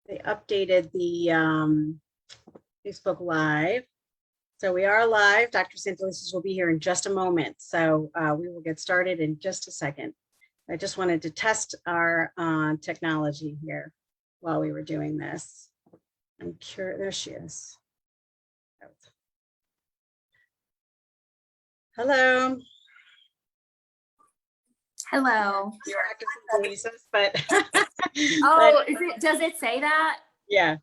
They updated the Facebook Live. So we are live. Dr. Santelises will be here in just a moment. So we will get started in just a second. I just wanted to test our technology here while we were doing this. I'm curious. There she is. Hello. Hello. You're Dr. Santelises, but oh, is it? Does it say that? Yeah.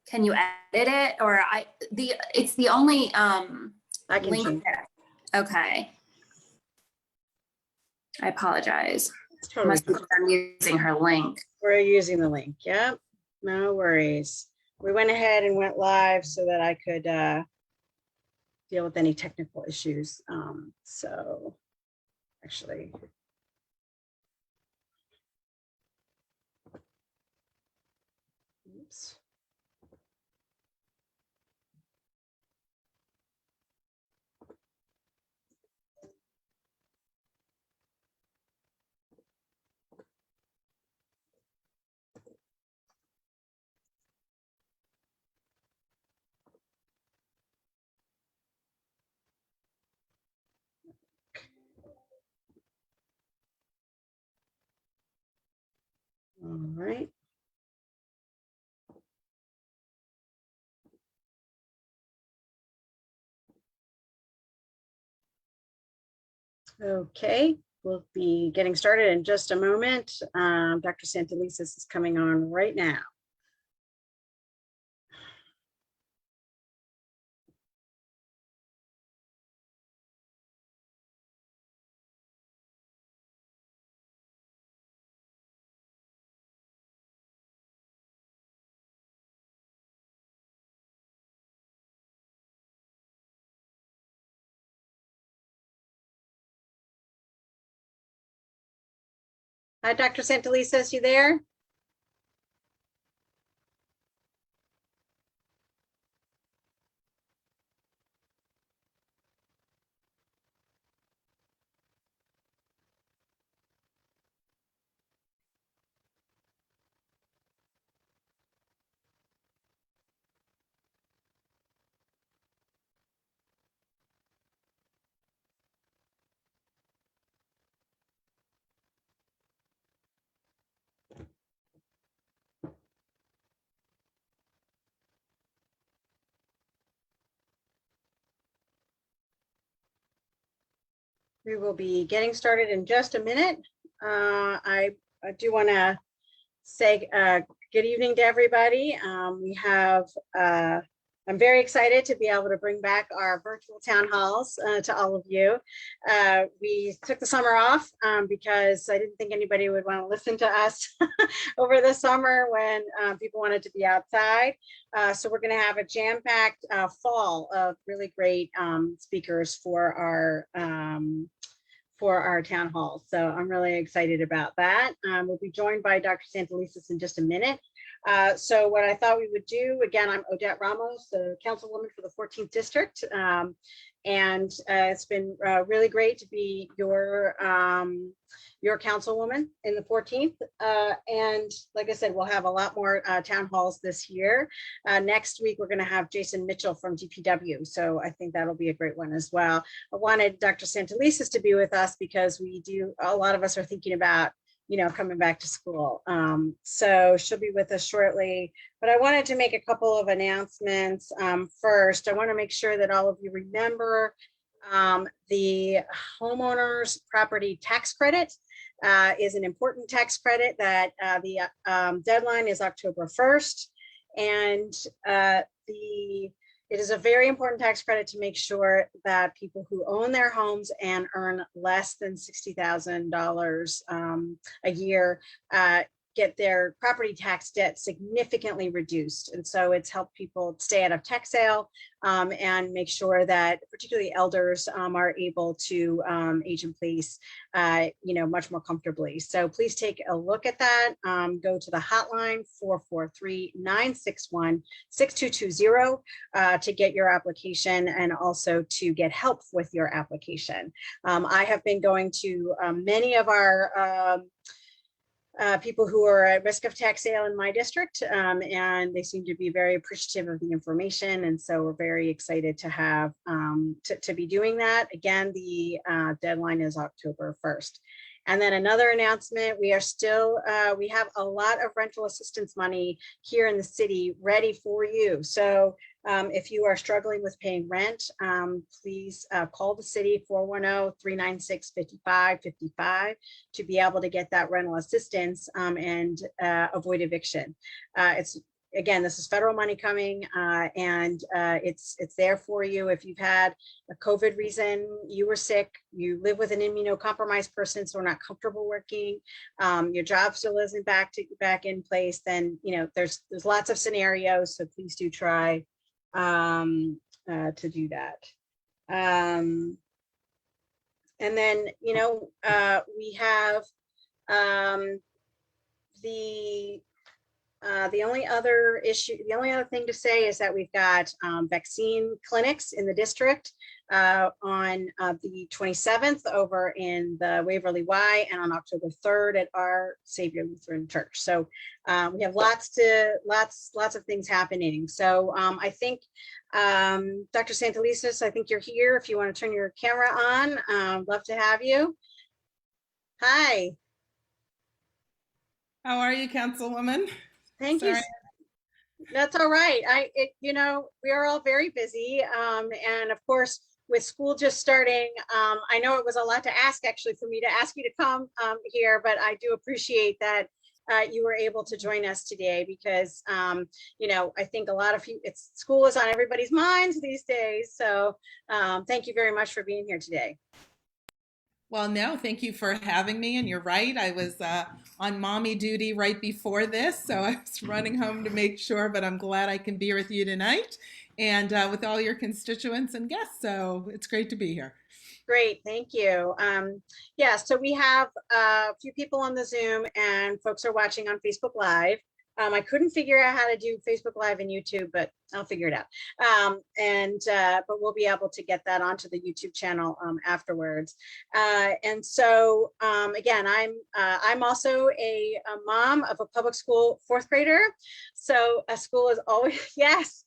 Can you edit it, or it's the only I can link change there. Okay. I apologize. Totally Must be I'm using her link. We're using the link. Yep. No worries. We went ahead and went live so that I could deal with any technical issues. So actually, oops. All right. Okay, we'll be getting started in just a moment. Dr. Santelises is coming on right now. Hi, Dr. Santelises, you there? We will be getting started in just a minute. I do want to say good evening to everybody. I'm very excited to be able to bring back our virtual town halls to all of you. We took the summer off because I didn't think anybody would want to listen to us over the summer when people wanted to be outside. So we're going to have a jam-packed fall of really great speakers for our town hall. So I'm really excited about that. We'll be joined by Dr. Santelises in just a minute. So what I thought we would do, again, I'm Odette Ramos, the councilwoman for the 14th district. And it's been really great to be your councilwoman in the 14th. And like I said, we'll have a lot more town halls this year. Next week, we're going to have Jason Mitchell from DPW. So I think that'll be a great one as well. I wanted Dr. Santelises to be with us because a lot of us are thinking about coming back to school. So she'll be with us shortly, but I wanted to make a couple of announcements. First, I want to make sure that all of you remember the homeowners property tax credit is an important tax credit that the deadline is October 1st. And it is a very important tax credit to make sure that people who own their homes and earn less than $60,000 a year get their property tax debt significantly reduced. And so it's helped people stay out of tax sale and make sure that particularly elders are able to age in place, much more comfortably. So please take a look at that. Go to the hotline 443-961-6220 to get your application and also to get help with your application. I have been going to many of our people who are at risk of tax sale in my district, and they seem to be very appreciative of the information. And so we're very excited to have to be doing that. Again, the deadline is October 1st. And then another announcement, we are still, we have a lot of rental assistance money here in the city ready for you. So if you are struggling with paying rent, please call the city 410-396-5555 to be able to get that rental assistance and avoid eviction. Again, this is federal money coming, and it's there for you. If you've had a COVID reason, you were sick, you live with an immunocompromised person, so we're not comfortable working, your job still isn't back in place, then there's lots of scenarios. So please do try to do that. And then we have the only other thing to say is that we've got vaccine clinics in the district on the 27th over in the Waverly Y, and on October 3rd at our Savior Lutheran Church. So we have lots of things happening. So I think Dr. Santelises, I think you're here. If you want to turn your camera on, love to have you. Hi. How are you, Councilwoman? Thank you. That's all right. We are all very busy. And of course, with school just starting, I know it was a lot to ask actually for me to ask you to come here, but I do appreciate that you were able to join us today because, I think a lot of you, school is on everybody's minds these days. So thank you very much for being here today. Well, no, thank you for having me. And you're right, I was on mommy duty right before this, so I was running home to make sure, but I'm glad I can be here with you tonight and with all your constituents and guests. So it's great to be here. Great, thank you. Yeah, so we have a few people on the Zoom and folks are watching on Facebook Live. I couldn't figure out how to do Facebook Live and YouTube, but I'll figure it out. But we'll be able to get that onto the YouTube channel afterwards. And so again, I'm also a mom of a public school fourth grader. So a school is always, yes.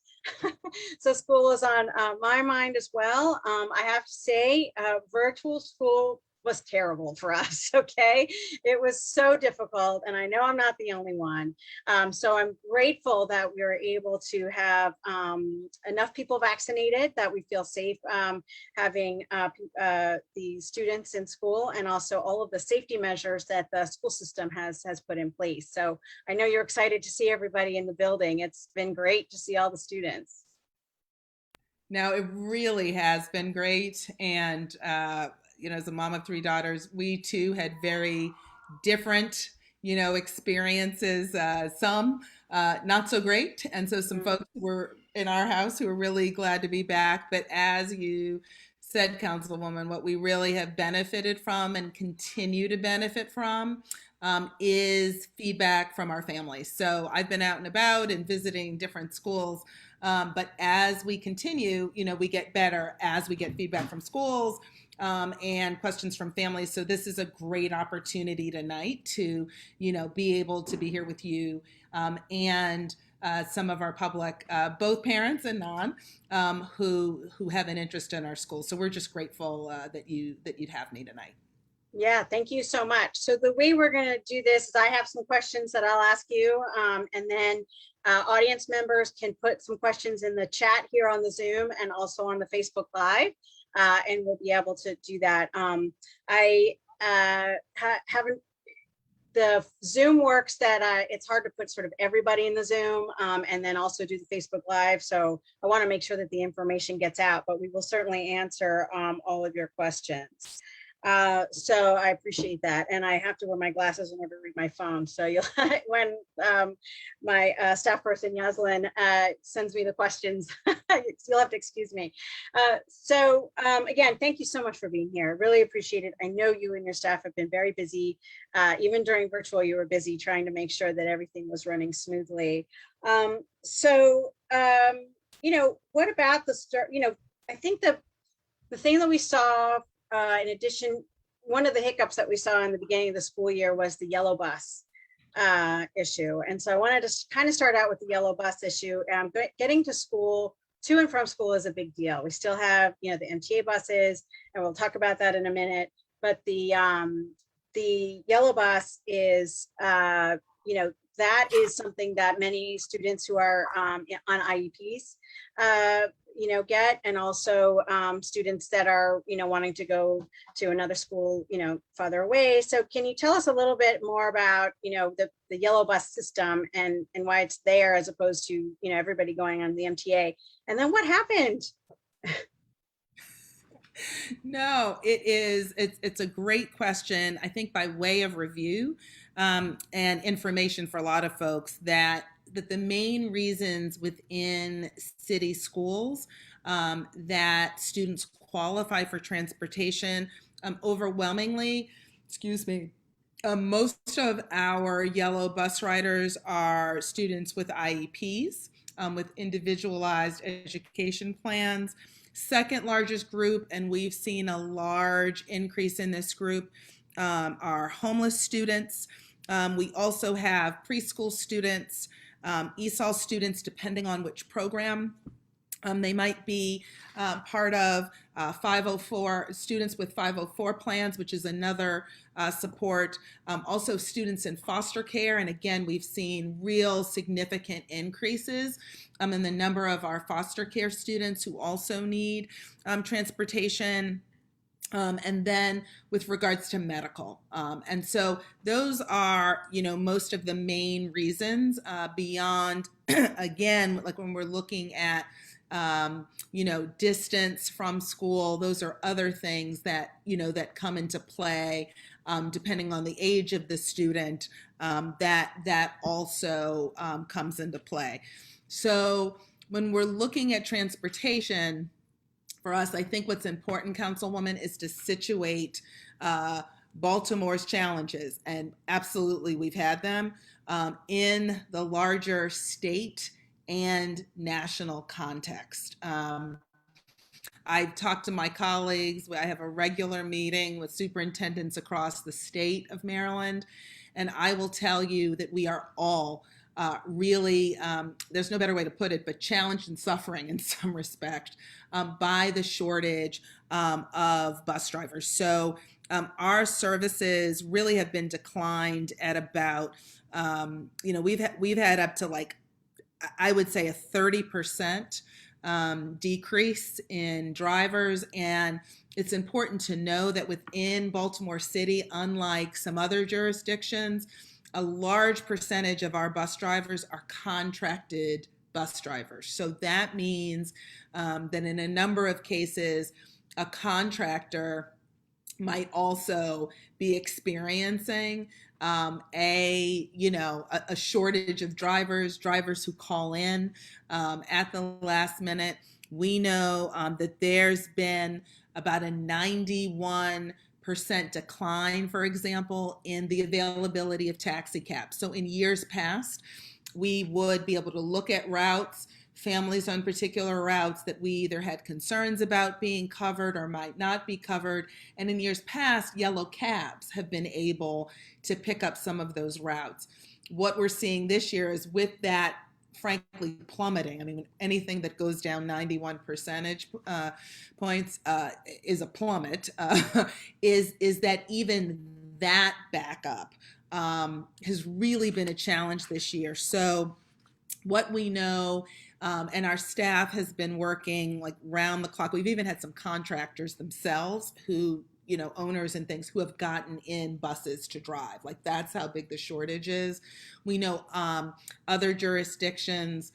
So school is on my mind as well. I have to say, virtual school was terrible for us. Okay, it was so difficult, and I know I'm not the only one. So I'm grateful that we were able to have enough people vaccinated that we feel safe having the students in school, and also all of the safety measures that the school system has put in place. So I know you're excited to see everybody in the building. It's been great to see all the students. No, it really has been great, and as a mom of three daughters, we too had very different, experiences, some not so great. And so some folks were in our house who were really glad to be back. But as you said, Councilwoman, what we really have benefited from and continue to benefit from is feedback from our families. So I've been out and about and visiting different schools. But as we continue, we get better as we get feedback from schools and questions from families. So this is a great opportunity tonight to, be able to be here with you and some of our public, both parents and non, who have an interest in our schools. So we're just grateful that you'd have me tonight. Yeah, thank you so much. So the way we're going to do this is I have some questions that I'll ask you, and then audience members can put some questions in the chat here on the Zoom and also on the Facebook Live, and we'll be able to do that. I haven't, the Zoom works that it's hard to put sort of everybody in the Zoom and then also do the Facebook Live. So I want to make sure that the information gets out, but we will certainly answer all of your questions. So I appreciate that. And I have to wear my glasses in order to read my phone. So you'll, when my staff person, Yaslin, sends me the questions, you'll have to excuse me. Again, thank you so much for being here. Really appreciate it. I know you and your staff have been very busy. Even during virtual, you were busy trying to make sure that everything was running smoothly. What about the start? I think the thing that we saw, in addition, one of the hiccups that we saw in the beginning of the school year was the yellow bus. issue. And so I wanted to kind of start out with the yellow bus issue. Getting to school, to and from school, is a big deal. We still have, the MTA buses, and we'll talk about that in a minute. But the yellow bus is, that is something that many students who are on IEPs, get, and also students that are, wanting to go to another school, farther away. So can you tell us a little bit more about, the yellow bus system and why it's there as opposed to, everybody going on the MTA? And then what happened? No, it's a great question. I think by way of review and information for a lot of folks that the main reasons within city schools that students qualify for transportation, overwhelmingly, most of our yellow bus riders are students with IEPs, with individualized education plans. Second largest group, and we've seen a large increase in this group, are homeless students. We also have preschool students, ESOL students, depending on which program. They might be part of 504 students with 504 plans, which is another support. Also students in foster care. And again, we've seen real significant increases in the number of our foster care students who also need transportation. And then with regards to medical. And so those are, most of the main reasons beyond, again, like when we're looking at, distance from school, those are other things that, that come into play depending on the age of the student, that also comes into play. So when we're looking at transportation, for us, I think what's important, Councilwoman, is to situate Baltimore's challenges, and absolutely we've had them, in the larger state and national context. I've talked to my colleagues. I have a regular meeting with superintendents across the state of Maryland, and I will tell you that we are all really, there's no better way to put it, but challenged and suffering in some respect by the shortage of bus drivers. So our services really have been declined at about, we've had up to, like, I would say, a 30% decrease in drivers. And it's important to know that within Baltimore City, unlike some other jurisdictions, a large percentage of our bus drivers are contracted bus drivers. So that means that in a number of cases, a contractor might also be experiencing a shortage of drivers who call in at the last minute. We know that there's been about a 91% decline, for example, in the availability of taxi cabs. So in years past, we would be able to look at routes, families on particular routes that we either had concerns about being covered or might not be covered. And in years past, yellow cabs have been able to pick up some of those routes. What we're seeing this year is, with that frankly plummeting, I mean, anything that goes down 91 percentage points is a plummet, is that even that backup has really been a challenge this year. So what we know, and our staff has been working like round the clock. We've even had some contractors themselves who, owners and things, who have gotten in buses to drive. Like, that's how big the shortage is. We know other jurisdictions,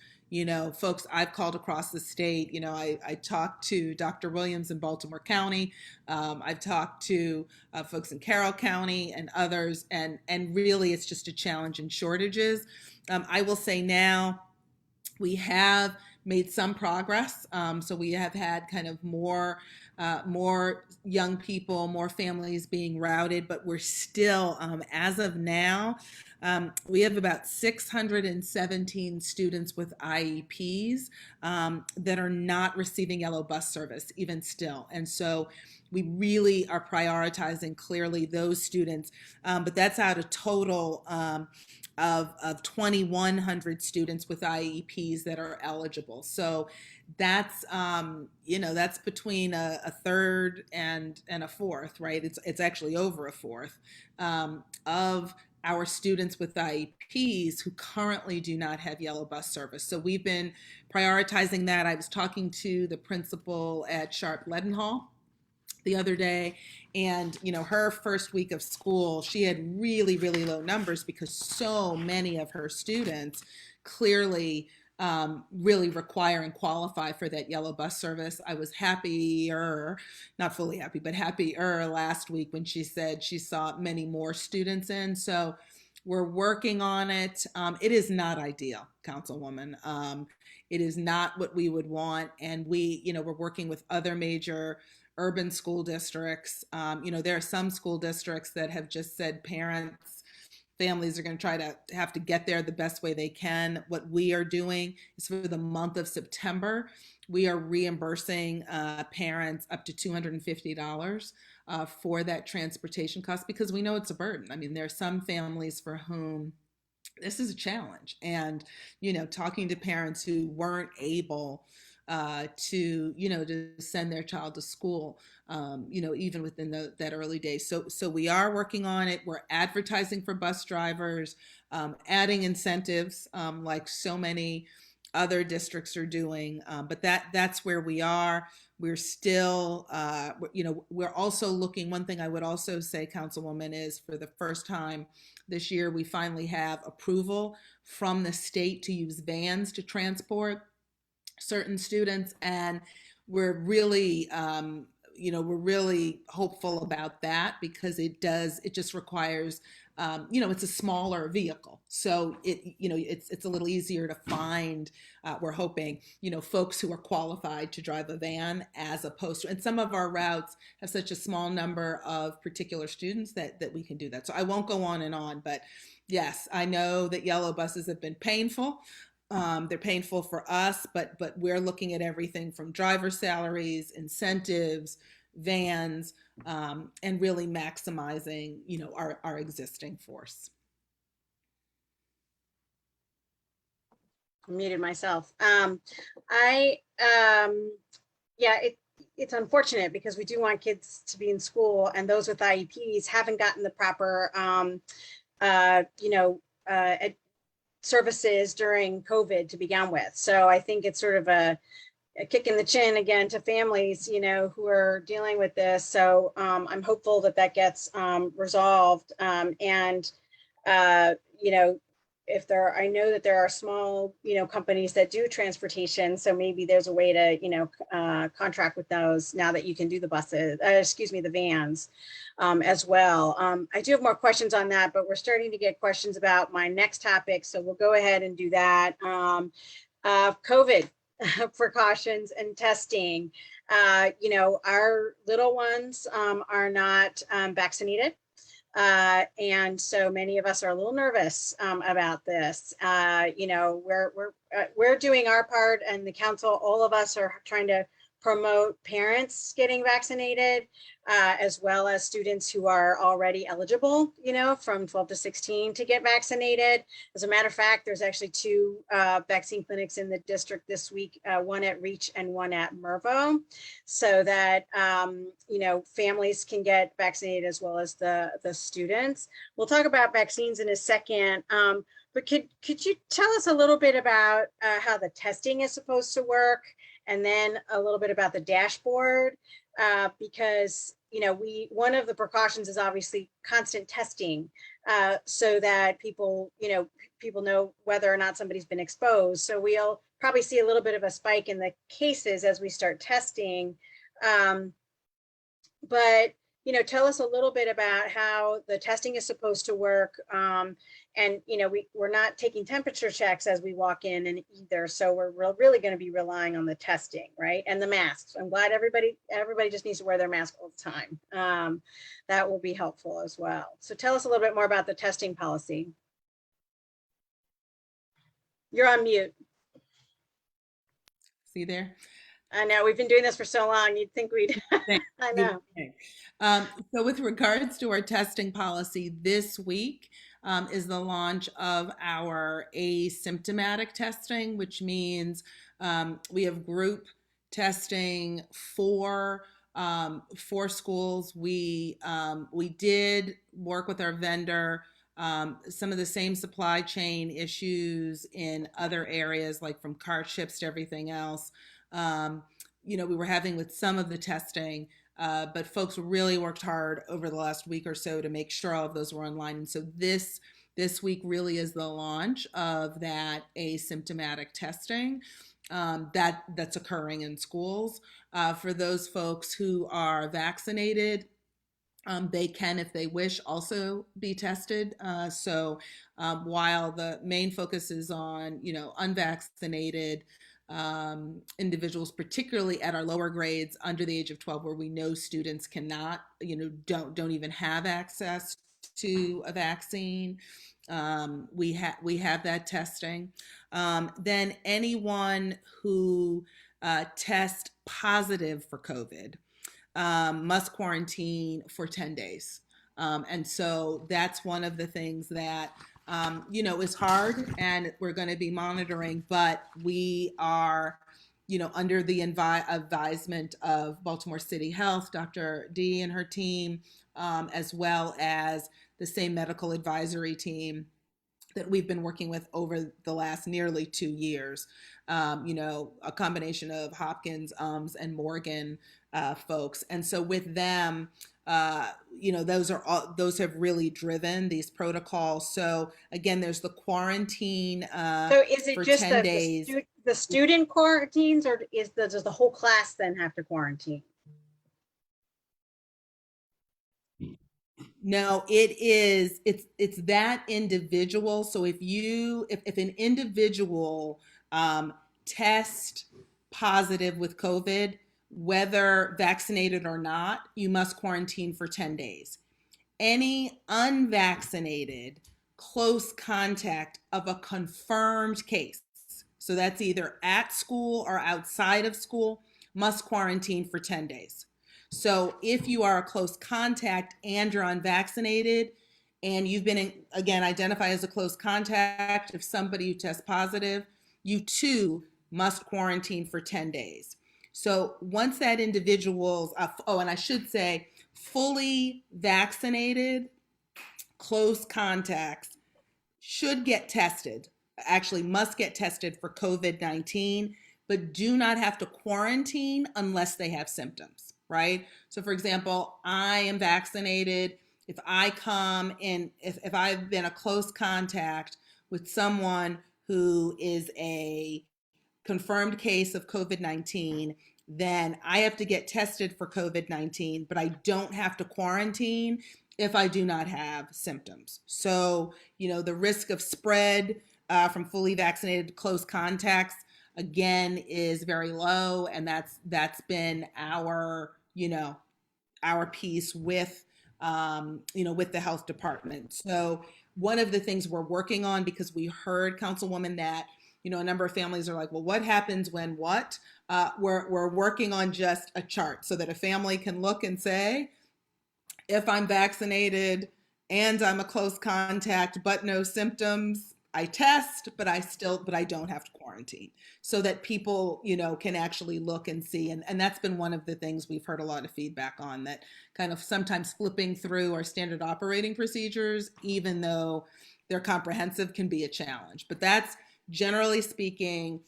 folks I've called across the state. I talked to Dr. Williams in Baltimore County. I've talked to folks in Carroll County and others, and really it's just a challenge in shortages. I will say now, we have made some progress. So we have had kind of more more young people, more families being routed, but we're still, as of now, we have about 617 students with IEPs that are not receiving yellow bus service, even still. And so we really are prioritizing clearly those students, but that's out of total of 2,100 students with IEPs that are eligible. So that's that's between a third and a fourth, right? It's actually over a fourth of our students with IEPs who currently do not have yellow bus service. So we've been prioritizing that. I was talking to the principal at Sharp Leadenhall the other day, and her first week of school, she had really low numbers because so many of her students clearly really require and qualify for that yellow bus service. I was happier, not fully happy, but happier last week when she said she saw many more students in. So we're working on it. It is not ideal, Councilwoman. It is not what we would want, and we're working with other major urban school districts. There are some school districts that have just said families are going to try to have to get there the best way they can. What we are doing is for the month of September, we are reimbursing parents up to $250 for that transportation cost because we know it's a burden. I mean, there are some families for whom this is a challenge. And, talking to parents who weren't able to send their child to school, even within that early days. So we are working on it. We're advertising for bus drivers, adding incentives like so many other districts are doing. But that's where we are. We're still, we're also looking. One thing I would also say, Councilwoman, is for the first time this year, we finally have approval from the state to use vans to transport certain students, and we're really we're really hopeful about that because it just requires it's a smaller vehicle, so it's a little easier to find. We're hoping folks who are qualified to drive a van, as opposed to, and some of our routes have such a small number of particular students that we can do that. So I won't go on and on, but yes, I know that yellow buses have been painful. They're painful for us, but we're looking at everything from driver salaries, incentives, vans, and really maximizing, our existing force. Muted myself. It's unfortunate because we do want kids to be in school, and those with IEPs haven't gotten the proper services during COVID to begin with. So I think it's sort of a kick in the chin again to families, who are dealing with this. So I'm hopeful that gets resolved. I know that there are small, companies that do transportation. So maybe there's a way to, contract with those now that you can do the buses, the vans as well. I do have more questions on that, but we're starting to get questions about my next topic. So we'll go ahead and do that. COVID precautions and testing. Our little ones are not vaccinated. And so many of us are a little nervous about this. We're doing our part, and the council, all of us are trying to promote parents getting vaccinated, as well as students who are already eligible, from 12 to 16 to get vaccinated. As a matter of fact, there's actually 2 vaccine clinics in the district this week, one at Reach and one at Mervo, so that, families can get vaccinated as well as the students. We'll talk about vaccines in a second. But could you tell us a little bit about how the testing is supposed to work, and then a little bit about the dashboard, because one of the precautions is obviously constant testing, so that people know whether or not somebody's been exposed. So we'll probably see a little bit of a spike in the cases as we start testing. But tell us a little bit about how the testing is supposed to work, And, we're not taking temperature checks as we walk in and either. So we're really going to be relying on the testing, right? And the masks. I'm glad everybody just needs to wear their mask all the time. That will be helpful as well. So tell us a little bit more about the testing policy. You're on mute. See there? I know, we've been doing this for so long. You'd think we'd, I know. So with regards to our testing policy, this week is the launch of our asymptomatic testing, which means we have group testing for schools. We did work with our vendor. Some of the same supply chain issues in other areas, like from car chips to everything else. We were having with some of the testing, but folks really worked hard over the last week or so to make sure all of those were online. And so this week really is the launch of that asymptomatic testing that's occurring in schools. For those folks who are vaccinated, they can, if they wish, also be tested. So while the main focus is on, unvaccinated individuals, particularly at our lower grades under the age of 12, where we know students cannot, don't even have access to a vaccine. We have that testing. Then anyone who tests positive for COVID must quarantine for 10 days. And so that's one of the things that, is hard, and we're going to be monitoring, but we are, under the advisement of Baltimore City Health, Dr. D and her team, as well as the same medical advisory team that we've been working with over the last nearly 2 years. A combination of Hopkins, and Morgan folks. And so with them, those have really driven these protocols. So again, there's the quarantine so is it for just 10 days. the student quarantines, or does the whole class then have to quarantine? No, it's that individual. So if an individual test positive with COVID, whether vaccinated or not, you must quarantine for 10 days. Any unvaccinated close contact of a confirmed case, so that's either at school or outside of school, must quarantine for 10 days. So if you are a close contact and you're unvaccinated and you've been, again, identified as a close contact of somebody who tests positive, you too must quarantine for 10 days. So once that individual's, and I should say, fully vaccinated close contacts should get tested, actually must get tested for COVID-19, but do not have to quarantine unless they have symptoms, right? So for example, I am vaccinated. If I come in, if I've been a close contact with someone who is a confirmed case of COVID-19, then I have to get tested for COVID-19, but I don't have to quarantine if I do not have symptoms. So, the risk of spread from fully vaccinated close contacts, again, is very low. And that's been our piece with, with the health department. So one of the things we're working on, because we heard, Councilwoman, that a number of families are like, well, what happens when what? We're working on just a chart so that a family can look and say, if I'm vaccinated and I'm a close contact, but no symptoms, I test, but I don't have to quarantine, so that people, can actually look and see. And that's been one of the things we've heard a lot of feedback on, that kind of sometimes flipping through our standard operating procedures, even though they're comprehensive, can be a challenge. But that's, generally speaking,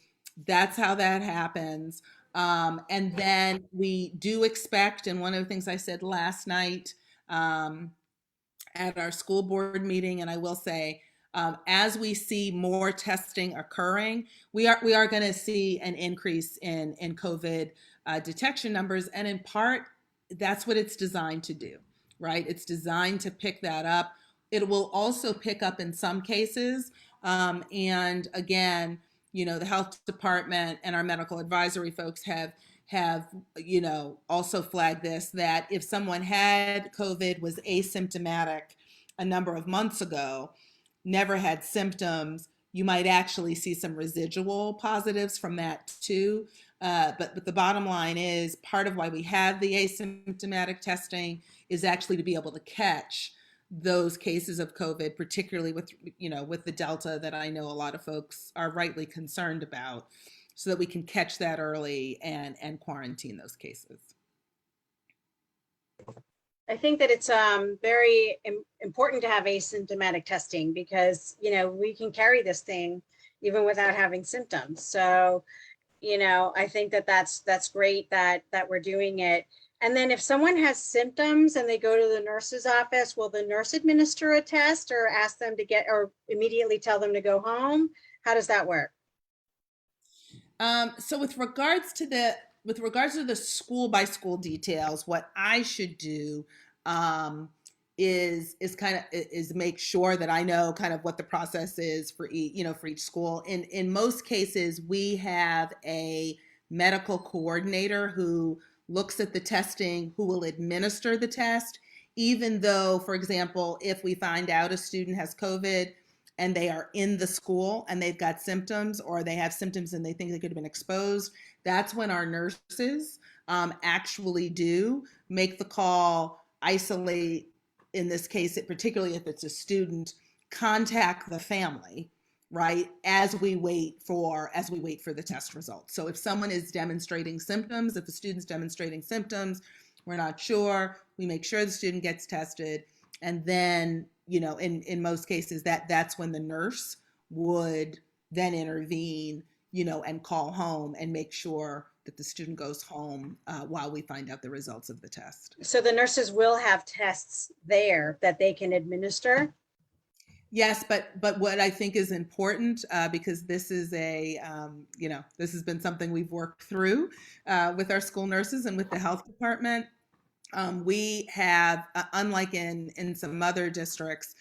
that's how that happens. And then we do expect, and one of the things I said last night at our school board meeting, and I will say, as we see more testing occurring, we are going to see an increase in COVID detection numbers, and in part, that's what it's designed to do, right? It's designed to pick that up. It will also pick up in some cases. And again, the health department and our medical advisory folks have also flagged this, that if someone had COVID, was asymptomatic a number of months ago, never had symptoms, you might actually see some residual positives from that too. But the bottom line is, part of why we have the asymptomatic testing is actually to be able to catch those cases of COVID, particularly with the Delta that I know a lot of folks are rightly concerned about, so that we can catch that early and quarantine those cases. I think that it's very important to have asymptomatic testing, because, we can carry this thing even without having symptoms. So, I think that that's great that we're doing it. And then if someone has symptoms and they go to the nurse's office, will the nurse administer a test or ask them to or immediately tell them to go home? How does that work? So with regards to the school by school details, what I should do is make sure that I know kind of what the process is for each school. In most cases, we have a medical coordinator who looks at the testing, who will administer the test, even though, for example, if we find out a student has COVID and they are in the school and they've got symptoms, or they have symptoms and they think they could have been exposed, that's when our nurses actually do make the call, isolate, in this case, particularly if it's a student, contact the family, right, as we wait for the test results. So if someone is demonstrating symptoms, if the student's demonstrating symptoms, we're not sure, we make sure the student gets tested, and then, in most cases, that's when the nurse would then intervene, and call home and make sure that the student goes home while we find out the results of the test. So the nurses will have tests there that they can administer? Yes, but what I think is important, because this is this has been something we've worked through with our school nurses and with the health department. We have, unlike in some other districts,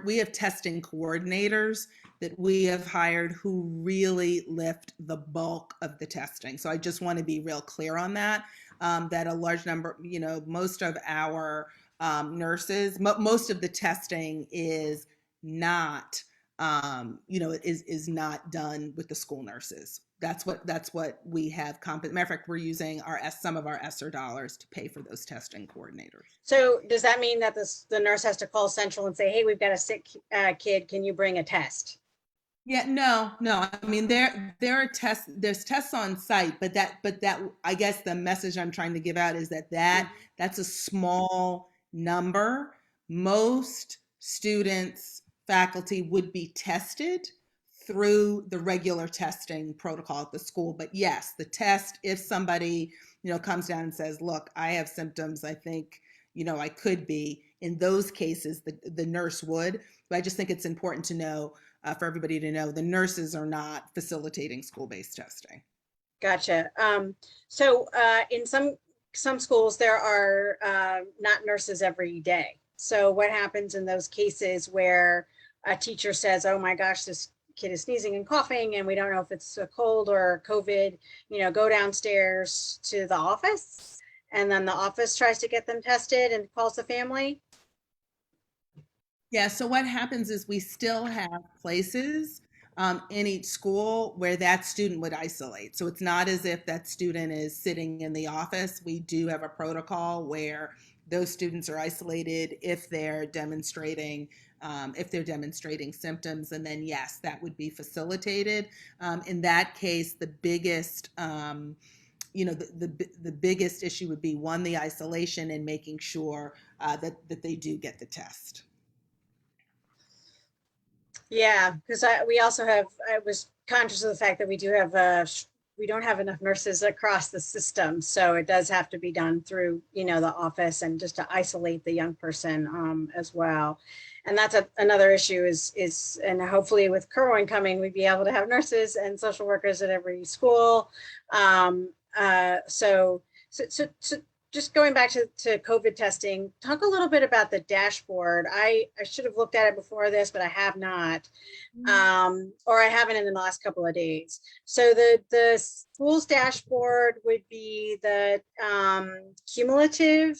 we have testing coordinators that we have hired who really lift the bulk of the testing. So I just want to be real clear on that, that a large number, most of our nurses, most of the testing is not, is not done with the school nurses. That's what we have. Matter of fact, we're using some of our ESSER dollars to pay for those testing coordinators. So does that mean that the nurse has to call Central and say, hey, we've got a sick kid, can you bring a test? Yeah, no. I mean, there are tests. There's tests on site, but that I guess the message I'm trying to give out is that's a small number. Most students, faculty would be tested through the regular testing protocol at the school. But yes, the test, if somebody, comes down and says, look, I have symptoms, I think, I could be, in those cases, the nurse would. But I just think it's important to know, for everybody to know, the nurses are not facilitating school-based testing. Gotcha. So in some schools, there are not nurses every day. So what happens in those cases where a teacher says, oh my gosh, this kid is sneezing and coughing and we don't know if it's a cold or COVID, go downstairs to the office, and then the office tries to get them tested and calls the family? Yeah, so what happens is we still have places in each school where that student would isolate. So it's not as if that student is sitting in the office. We do have a protocol where those students are isolated if they're demonstrating symptoms, and then yes, that would be facilitated. In that case, the biggest the biggest issue would be, one, the isolation, and making sure that they do get the test. Yeah, because we also have, I was conscious of the fact that we don't have enough nurses across the system. So it does have to be done through, the office, and just to isolate the young person as well. And that's another issue is, and hopefully with Kerwin coming, we'd be able to have nurses and social workers at every school. So just going back to COVID testing, talk a little bit about the dashboard. I should have looked at it before this, but I have not. Or I haven't in the last couple of days. So the school's dashboard would be the cumulative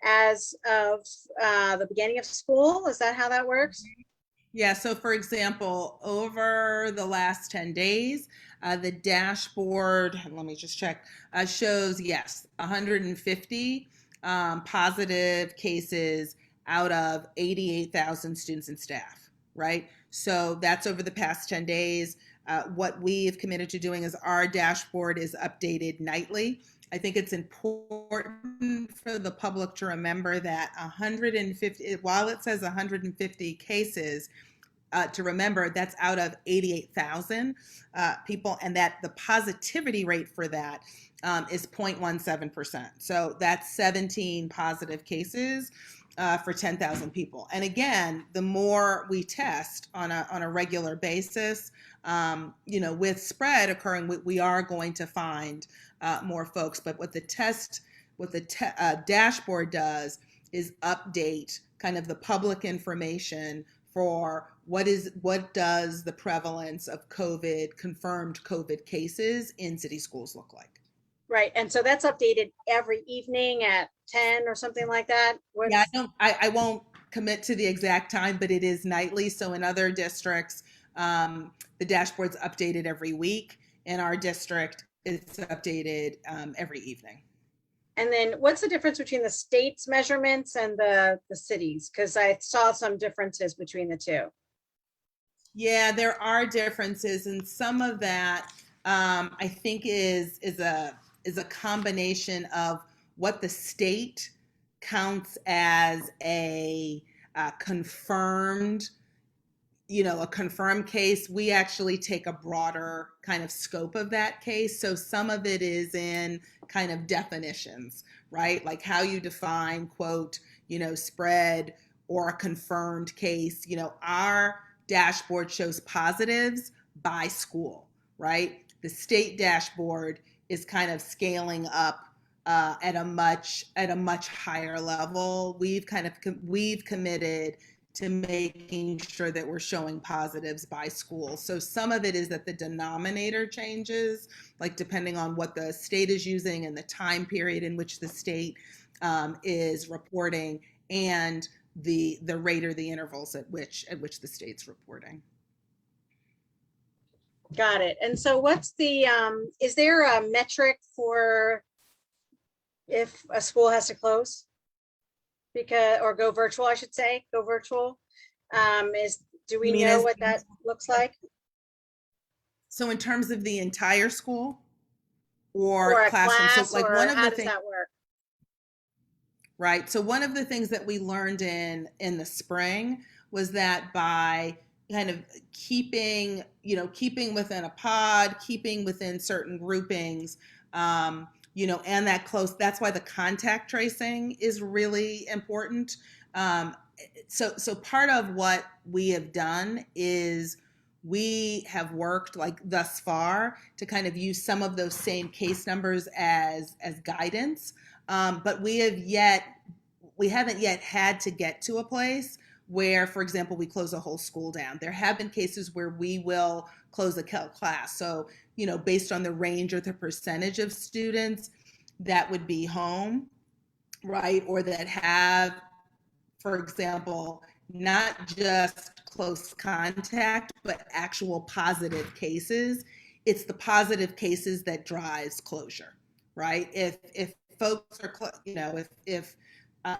as of the beginning of school. Is that how that works? Yeah, so for example, over the last 10 days, the dashboard, let me just check, shows, yes, 150 positive cases out of 88,000 students and staff, right? So that's over the past 10 days. What we've committed to doing is our dashboard is updated nightly. I think it's important for the public to remember that 150, while it says 150 cases, to remember that's out of 88,000 people, and that the positivity rate for that is 0.17%. So that's 17 positive cases for 10,000 people. And again, the more we test on a regular basis, with spread occurring, we are going to find more folks. But what the dashboard does is update kind of the public information for what does the prevalence of confirmed COVID cases in city schools look like. Right. And so that's updated every evening at 10 or something like that. Yeah, I won't commit to the exact time, but it is nightly. So in other districts, the dashboard's updated every week. In our district, it's updated every evening. And then what's the difference between the state's measurements and the cities? Because I saw some differences between the two. Yeah, there are differences, and some of that I think is a combination of what the state counts as a confirmed a confirmed case. We actually take a broader kind of scope of that case. So some of it is in kind of definitions, right? Like how you define, quote, spread or a confirmed case. Our dashboard shows positives by school, right? The state dashboard is kind of scaling up at a much higher level. We've committed to making sure that we're showing positives by school. So some of it is that the denominator changes, like depending on what the state is using and the time period in which the state is reporting, and the rate or the intervals at which the state's reporting. Got it. And so what's the, is there a metric for if a school has to close? Or go virtual, I should say, go virtual. Do we know what that looks like? So in terms of the entire school or a classroom? Class, so like or one of how the does things, that work? right? So one of the things that we learned in the spring was that by kind of keeping within a pod, keeping within certain groupings, and that close, that's why the contact tracing is really important. So part of what we have done is we have worked like thus far to kind of use some of those same case numbers as guidance. But we haven't yet had to get to a place where, for example, we close a whole school down. There have been cases where we will close a class. So, based on the range or the percentage of students that would be home, right? Or that have, for example, not just close contact, but actual positive cases. It's the positive cases that drives closure, right? If folks are, if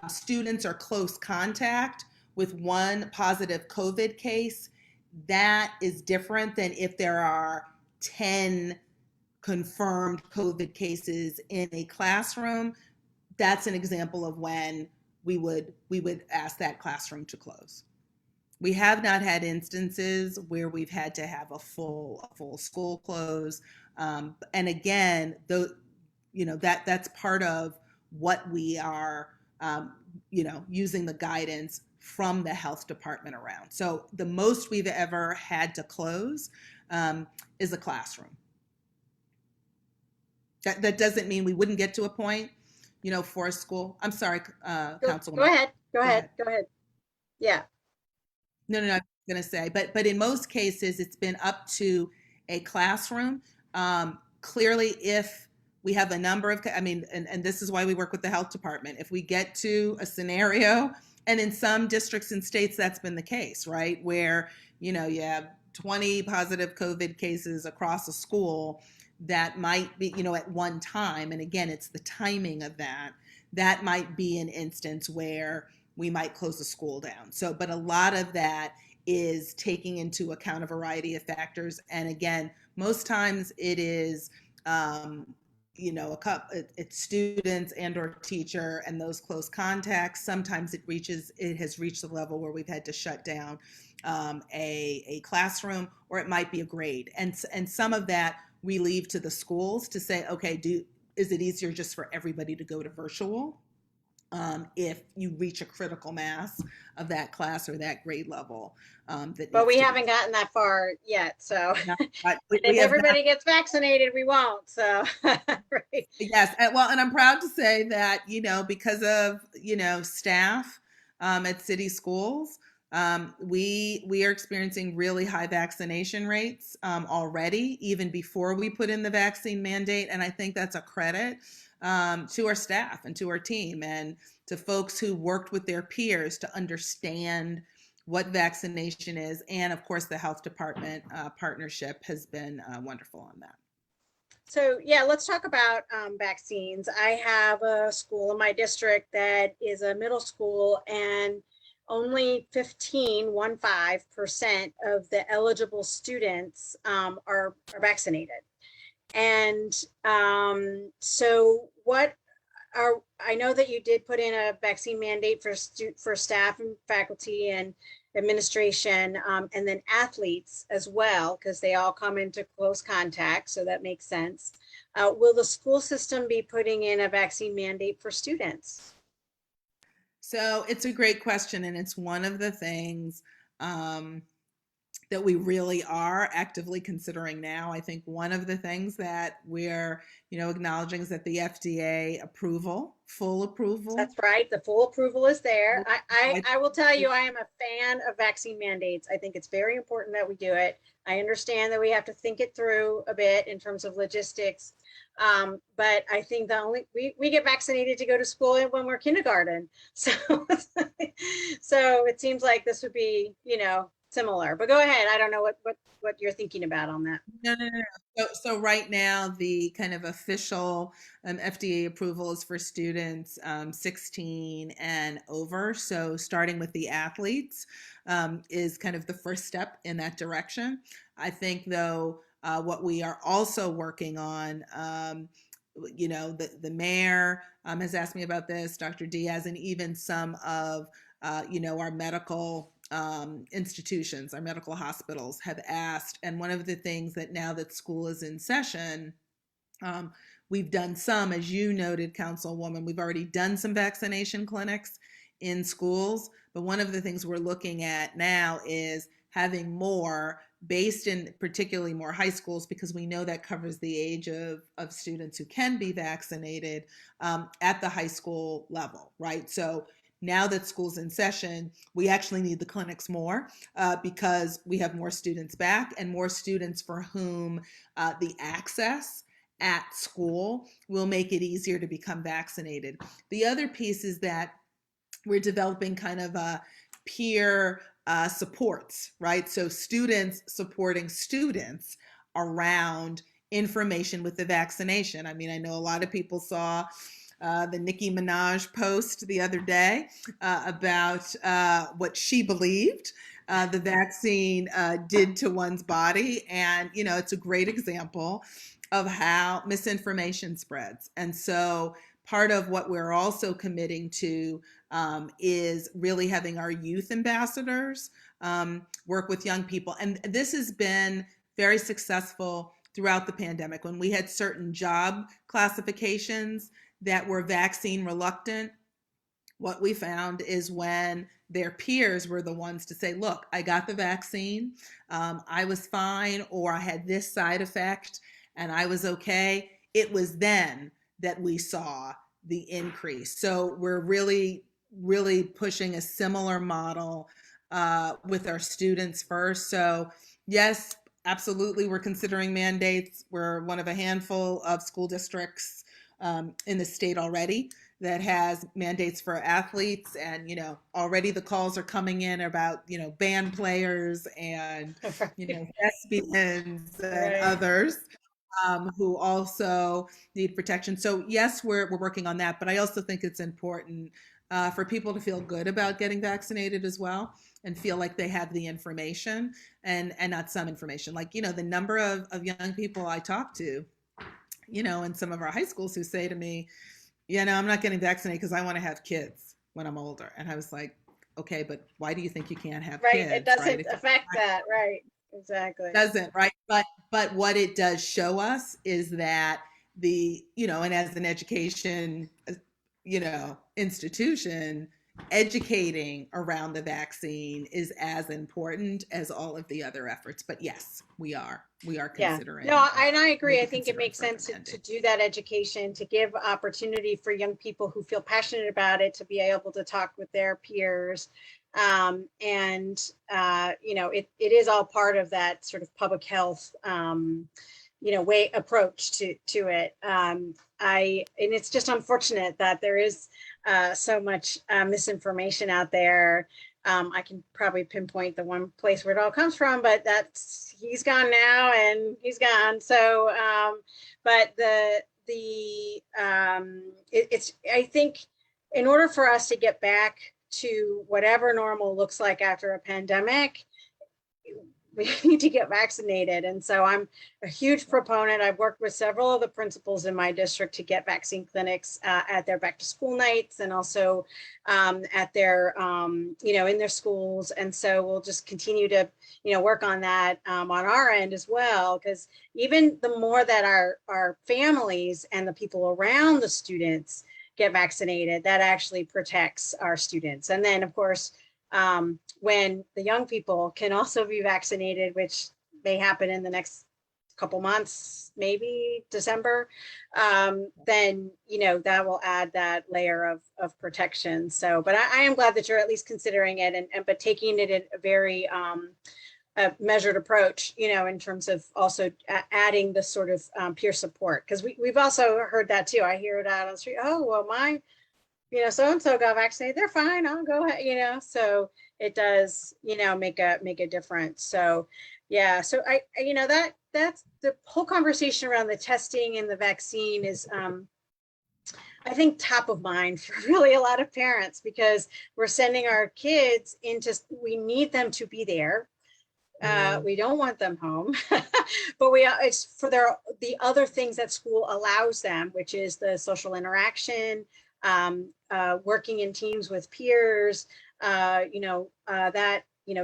students are close contact with one positive COVID case, that is different than if there are 10 confirmed COVID cases in a classroom. That's an example of when we would ask that classroom to close. We have not had instances where we've had to have a full school close. And again, that's part of what we are, using the guidance from the health department around. So the most we've ever had to close is a classroom. That doesn't mean we wouldn't get to a point for a school. I'm sorry, Go Councilwoman. ahead. Go Go ahead. ahead. Go ahead. Yeah. No, I was going to say, but in most cases, it's been up to a classroom. Clearly, if we have a number of, and this is why we work with the health department. If we get to a scenario, and in some districts and states, that's been the case, right? Where, you have 20 positive COVID cases across a school that might be, at one time. And again, it's the timing of that. That might be an instance where we might close the school down. So, but a lot of that is taking into account a variety of factors. And again, most times it is, it's students and or teacher and those close contacts. Sometimes it has reached the level where we've had to shut down a classroom, or it might be a grade. And some of that we leave to the schools to say, okay, is it easier just for everybody to go to virtual? If you reach a critical mass of that class or that grade level. But we haven't gotten that far yet. So if everybody gets vaccinated, we won't. So, right. Yes. Well, and I'm proud to say that, because of, staff at city schools, we are experiencing really high vaccination rates already, even before we put in the vaccine mandate. And I think that's a credit to our staff and to our team and to folks who worked with their peers to understand what vaccination is. And of course, the health department partnership has been wonderful on that. So yeah, let's talk about vaccines. I have a school in my district that is a middle school, and only 15% of the eligible students are vaccinated. And so I know that you did put in a vaccine mandate for staff and faculty and administration, and then athletes as well, because they all come into close contact. So that makes sense. Will the school system be putting in a vaccine mandate for students? So it's a great question. And it's one of the things that we really are actively considering now. I think one of the things that we're, acknowledging is that the FDA full approval. That's right. The full approval is there. I will tell you, I am a fan of vaccine mandates. I think it's very important that we do it. I understand that we have to think it through a bit in terms of logistics. But I think we get vaccinated to go to school when we're kindergarten. So, so it seems like this would be, similar, but go ahead. I don't know what you're thinking about on that. No. So right now, the kind of official FDA approval is for students 16 and over. So starting with the athletes is kind of the first step in that direction. I think, though, what we are also working on, the mayor has asked me about this, Dr. Diaz, and even some of, our medical institutions, our medical hospitals have asked. And one of the things that now that school is in session, we've done some, as you noted, Councilwoman, we've already done some vaccination clinics in schools. But one of the things we're looking at now is having more based in particularly more high schools, because we know that covers the age of students who can be vaccinated at the high school level, right? So now that school's in session, we actually need the clinics more because we have more students back and more students for whom the access at school will make it easier to become vaccinated. The other piece is that we're developing kind of peer supports, right? So students supporting students around information with the vaccination. I mean, I know a lot of people saw the Nicki Minaj post the other day about what she believed the vaccine did to one's body. And, it's a great example of how misinformation spreads. And so part of what we're also committing to is really having our youth ambassadors work with young people. And this has been very successful throughout the pandemic. When we had certain job classifications that were vaccine reluctant, what we found is when their peers were the ones to say, look, I got the vaccine, I was fine, or I had this side effect and I was okay. It was then that we saw the increase. So we're really pushing a similar model with our students first. So yes, absolutely, we're considering mandates. We're one of a handful of school districts in the state already that has mandates for athletes, and already the calls are coming in about band players and thespians and Right. others who also need protection. So yes, we're working on that, but I also think it's important for people to feel good about getting vaccinated as well, and feel like they have the information, and not some information. Like the number of young people I talk to, in some of our high schools, who say to me, I'm not getting vaccinated because I want to have kids when I'm older. And I was like, okay, but why do you think you can't have Right. It kids, right? doesn't affect that. Right. Exactly. Doesn't, right? But what it does show us is that and as an education, institution, educating around the vaccine is as important as all of the other efforts. But yes, we are Yeah, considering. no, and I we'll agree. be I think it considering makes further sense to mandates. do that education, to give opportunity for young people who feel passionate about it to be able to talk with their peers. It is all part of that sort of public health, way approach to it. And it's just unfortunate that there is so much misinformation out there. I can probably pinpoint the one place where it all comes from, but he's gone now, and he's gone. So, but it's, I think, in order for us to get back to whatever normal looks like after a pandemic, we need to get vaccinated. And so I'm a huge proponent. I've worked with several of the principals in my district to get vaccine clinics at their back to school nights, and also at their, in their schools. And so we'll just continue to, work on that on our end as well, because even the more that our families and the people around the students get vaccinated, that actually protects our students. And then, of course, when the young people can also be vaccinated, which may happen in the next couple months, maybe December, then, that will add that layer of protection. So, but I am glad that you're at least considering it, but taking it in a very a measured approach, in terms of also adding the sort of peer support. Because we've also heard that too. I hear it out on the street. Oh, well, my so-and-so got vaccinated, they're fine, I'll go ahead, so it does, make a difference. So yeah, so that's the whole conversation around the testing and the vaccine is, I think, top of mind for really a lot of parents, because we're sending our kids we need them to be there. We don't want them home, but it's for the other things that school allows them, which is the social interaction, working in teams with peers,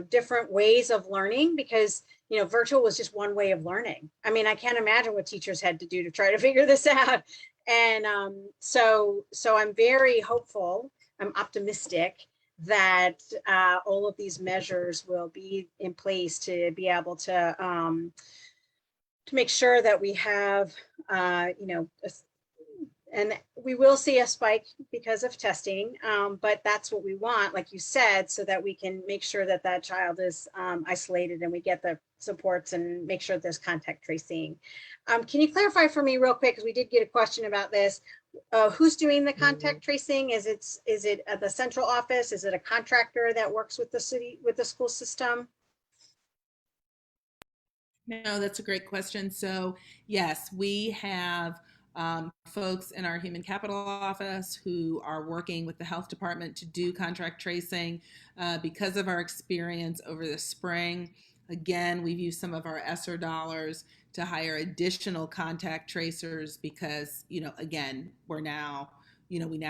different ways of learning, because, virtual was just one way of learning. I mean, I can't imagine what teachers had to do to try to figure this out. And so I'm very hopeful, I'm optimistic that all of these measures will be in place to be able to make sure that we have, and we will see a spike because of testing, but that's what we want, like you said, so that we can make sure that that child is isolated, and we get the supports and make sure there's contact tracing. Can you clarify for me real quick, because we did get a question about this. Who's doing the contact tracing? Is it at the central office? Is it a contractor that works with the school system? No, that's a great question. So yes, we have folks in our human capital office who are working with the health department to do contract tracing. Because of our experience over the spring, again, we've used some of our ESSER dollars to hire additional contact tracers, because, again, we now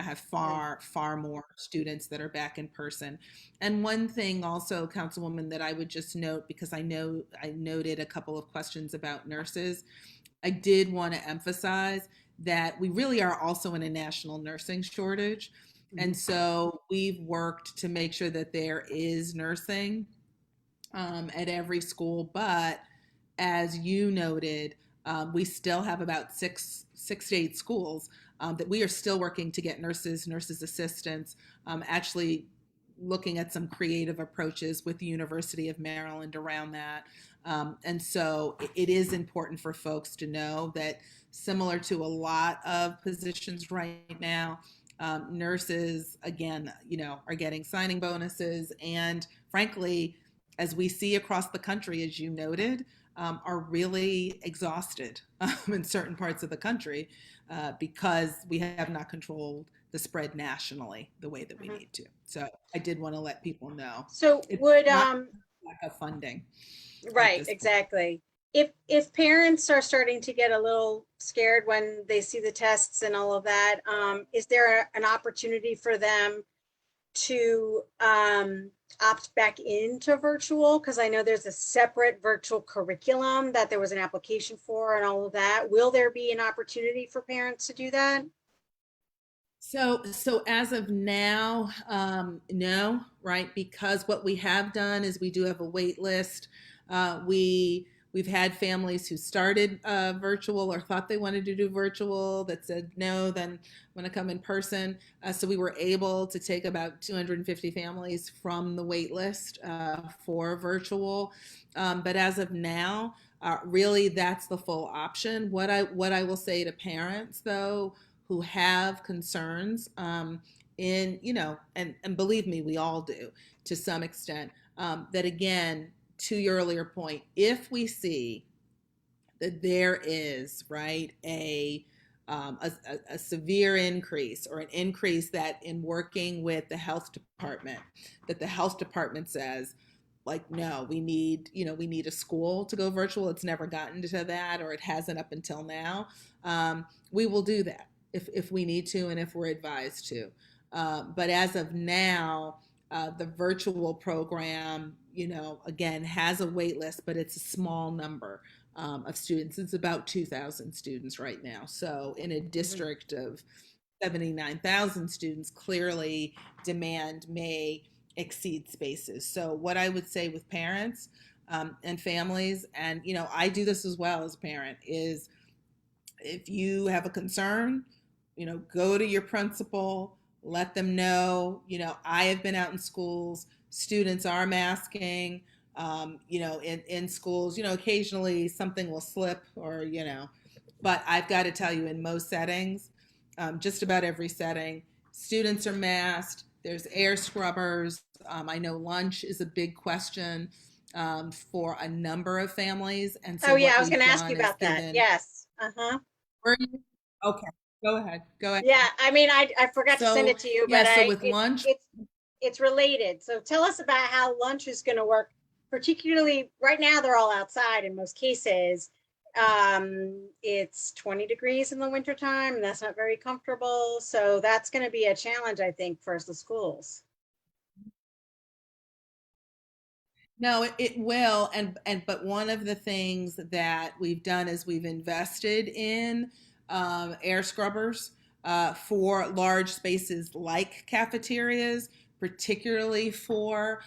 have far more students that are back in person. And one thing also, Councilwoman, that I would just note, because I noted a couple of questions about nurses, I did want to emphasize that we really are also in a national nursing shortage. And so we've worked to make sure that there is nursing at every school. But as you noted, We still have about six to eight schools that we are still working to get nurses assistants, actually looking at some creative approaches with the University of Maryland around that. And so it is important for folks to know that, similar to a lot of positions right now, nurses, again, are getting signing bonuses. And frankly, as we see across the country, as you noted, are really exhausted in certain parts of the country because we have not controlled the spread nationally the way that we need to. So I did want to let people know. So It's would not lack of funding. right, exactly. If parents are starting to get a little scared when they see the tests and all of that, is there an opportunity for them to opt back into virtual? Because I know there's a separate virtual curriculum that there was an application for and all of that. Will there be an opportunity for parents to do that? So as of now, no, right? Because what we have done is we do have a wait list. We've had families who started virtual or thought they wanted to do virtual that said no, then want to come in person. So we were able to take about 250 families from the wait list for virtual. But as of now, really that's the full option. What I will say to parents though, who have concerns and believe me, we all do to some extent, that again, to your earlier point, if we see that there is, right, a severe increase or an increase that in working with the health department, that the health department says, like, no, we need a school to go virtual. It's never gotten to that, or it hasn't up until now. We will do that if we need to and if we're advised to. But as of now, the virtual program, again, has a wait list, but it's a small number of students. It's about 2,000 students right now. So in a district of 79,000 students, clearly demand may exceed spaces. So what I would say with parents and families, and I do this as well as a parent, is if you have a concern, go to your principal, let them know. I have been out in schools, students are masking, in schools, occasionally something will slip or, but I've got to tell you, in most settings, just about every setting, students are masked, there's air scrubbers. I know lunch is a big question for a number of families. And so Oh yeah, I was going to ask you about that. Yes. Uh-huh. Okay, go ahead. Yeah, I mean, I forgot to send it to you, but yeah, so with lunch, it's related. So tell us about how lunch is going to work, particularly right now they're all outside in most cases. It's 20 degrees in the wintertime, and that's not very comfortable. So that's going to be a challenge, I think, for the schools. No, it will. But one of the things that we've done is we've invested in air scrubbers for large spaces like cafeterias, particularly for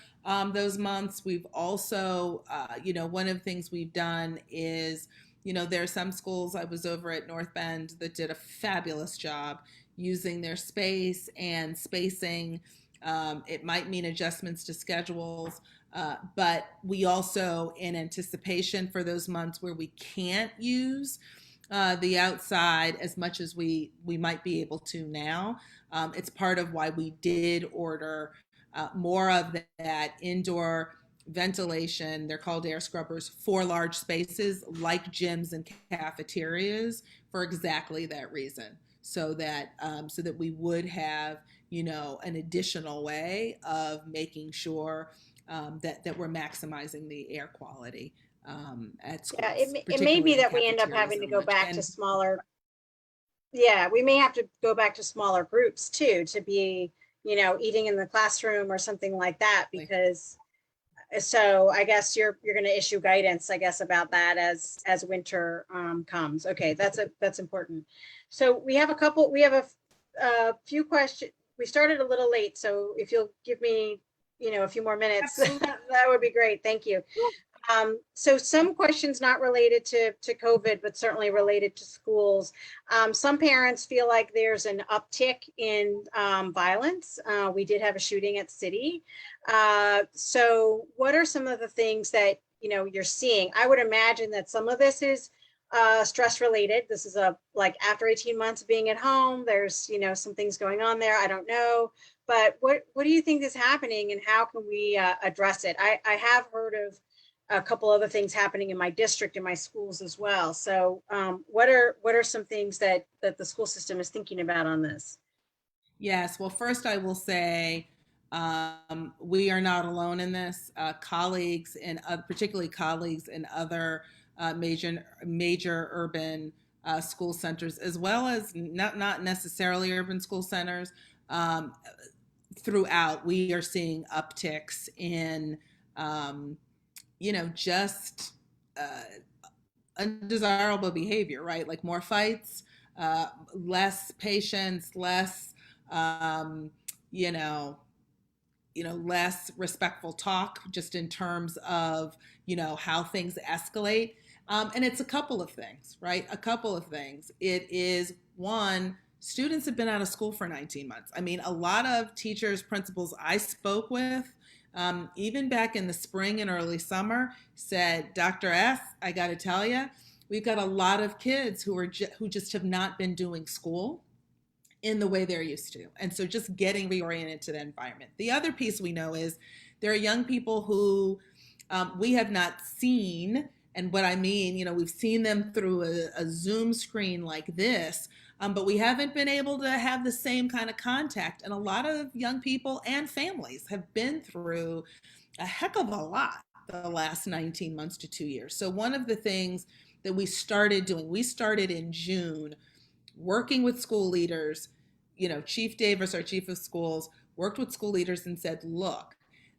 those months. We've also, one of the things we've done is, there are some schools, I was over at North Bend, that did a fabulous job using their space and spacing. It might mean adjustments to schedules. But we also, in anticipation for those months where we can't use the outside as much as we might be able to now, it's part of why we did order more of that indoor ventilation. They're called air scrubbers for large spaces like gyms and cafeterias for exactly that reason. So that we would have, an additional way of making sure that we're maximizing the air quality at schools. Yeah, it may be that we end up having to go back to smaller. Yeah, we may have to go back to smaller groups too, to be, eating in the classroom or something like that, because so I guess you're going to issue guidance, I guess, about that as winter comes. Okay, that's important. So we have a few questions. We started a little late, so if you'll give me, a few more minutes, that would be great. Thank you. So some questions not related to COVID, but certainly related to schools. Some parents feel like there's an uptick in violence. We did have a shooting at City. So what are some of the things that, you're seeing? I would imagine that some of this is stress related. This is like after 18 months of being at home, there's, some things going on there. I don't know. But what do you think is happening and how can we address it? I have heard of a couple other things happening in my district, in my schools as well. So what are some things that the school system is thinking about on this? Yes, well, first I will say we are not alone in this. Colleagues and particularly colleagues in other major urban school centers, as well as not necessarily urban school centers, um, throughout, we are seeing upticks in just uh, undesirable behavior, right? Like more fights, less patience, less, um, you know, less respectful talk, just in terms of how things escalate. And it's a couple of things, right? A couple of things. It is one. Students have been out of school for 19 months. I mean, a lot of teachers, principals I spoke with, even back in the spring and early summer, said, Dr. S, I got to tell you, we've got a lot of kids who just have not been doing school in the way they're used to. And so just getting reoriented to the environment. The other piece we know is there are young people who we have not seen. And what I mean, we've seen them through a Zoom screen like this, but we haven't been able to have the same kind of contact. And a lot of young people and families have been through a heck of a lot the last 19 months to 2 years. So one of the things that we started doing, we started in June working with school leaders. Chief Davis, our chief of schools, worked with school leaders and said, look,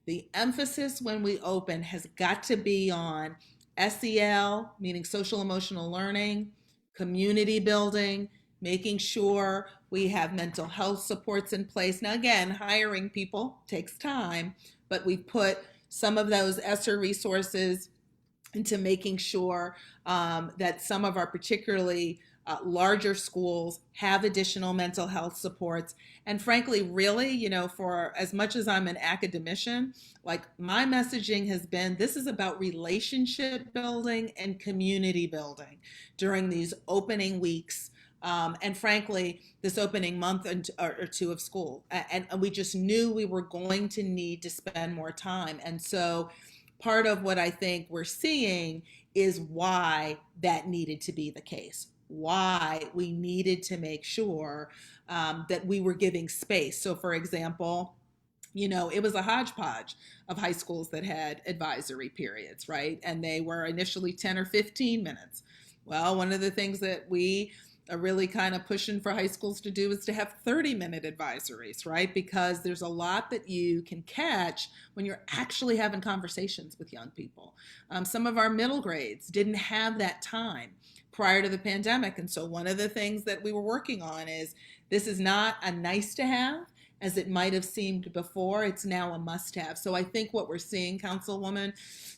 the emphasis when we open has got to be on SEL, meaning social emotional learning, community building, making sure we have mental health supports in place. Now, again, hiring people takes time, but we've put some of those ESSER resources into making sure that some of our particularly larger schools have additional mental health supports. And frankly, really, for as much as I'm an academician, like my messaging has been, this is about relationship building and community building during these opening weeks. And frankly, this opening month or two of school. And we just knew we were going to need to spend more time. And so part of what I think we're seeing is why that needed to be the case, why we needed to make sure that we were giving space. So, for example, it was a hodgepodge of high schools that had advisory periods, right? And they were initially 10 or 15 minutes. Well, one of the things that we are really kind of pushing for high schools to do is to have 30-minute advisories, right? Because there's a lot that you can catch when you're actually having conversations with young people. Some of our middle grades didn't have that time prior to the pandemic. And so one of the things that we were working on is this is not a nice to have as it might have seemed before. It's now a must have. So I think what we're seeing, Councilwoman,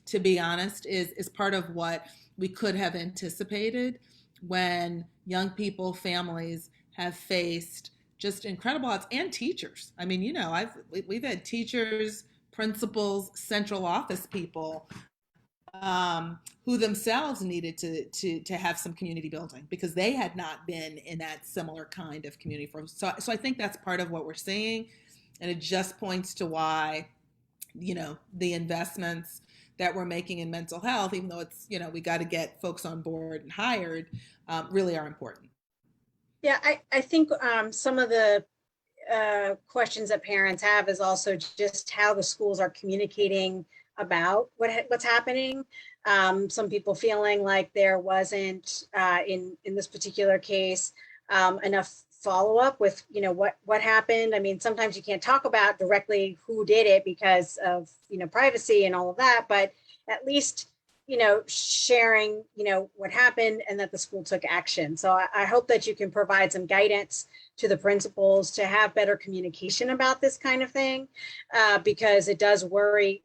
to be honest, is part of what we could have anticipated when young people, families have faced just incredible odds, and teachers. I mean, we've had teachers, principals, central office people who themselves needed to have some community building because they had not been in that similar kind of community for. So I think that's part of what we're seeing, and it just points to why the investments that we're making in mental health, even though it's we got to get folks on board and hired, really are important. Yeah, I think some of the questions that parents have is also just how the schools are communicating about what's happening. Some people feeling like there wasn't in this particular case enough follow up with what happened. I mean, sometimes you can't talk about directly who did it because of privacy and all of that, but at least sharing what happened and that the school took action. So I hope that you can provide some guidance to the principals to have better communication about this kind of thing, because it does worry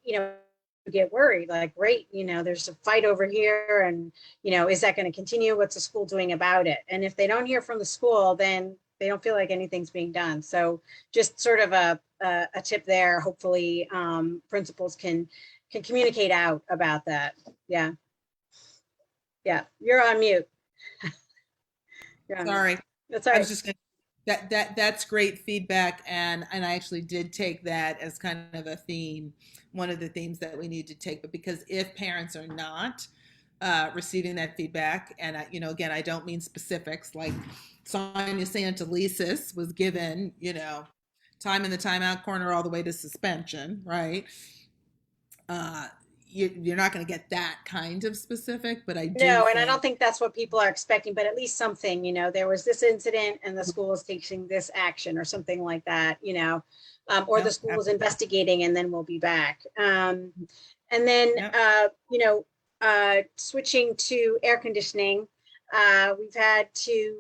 get worried, like, great, there's a fight over here, and, is that going to continue? What's the school doing about it? And if they don't hear from the school, then they don't feel like anything's being done. So just sort of a tip there. Hopefully principals can communicate out about that. Yeah. Yeah. You're on mute. You're on mute. Sorry. That's all I right. was just gonna, that's great feedback, and I actually did take that as kind of a theme, one of the themes that we need to take. But because if parents are not receiving that feedback, and again, I don't mean specifics, like Sonja Santelises was given, time in the timeout corner all the way to suspension, right? You're not going to get that kind of specific, but I do. No, and I don't think that's what people are expecting, but at least something, there was this incident and the school is taking this action or something like that, or the school is investigating and then we'll be back. And then, switching to air conditioning, we've had to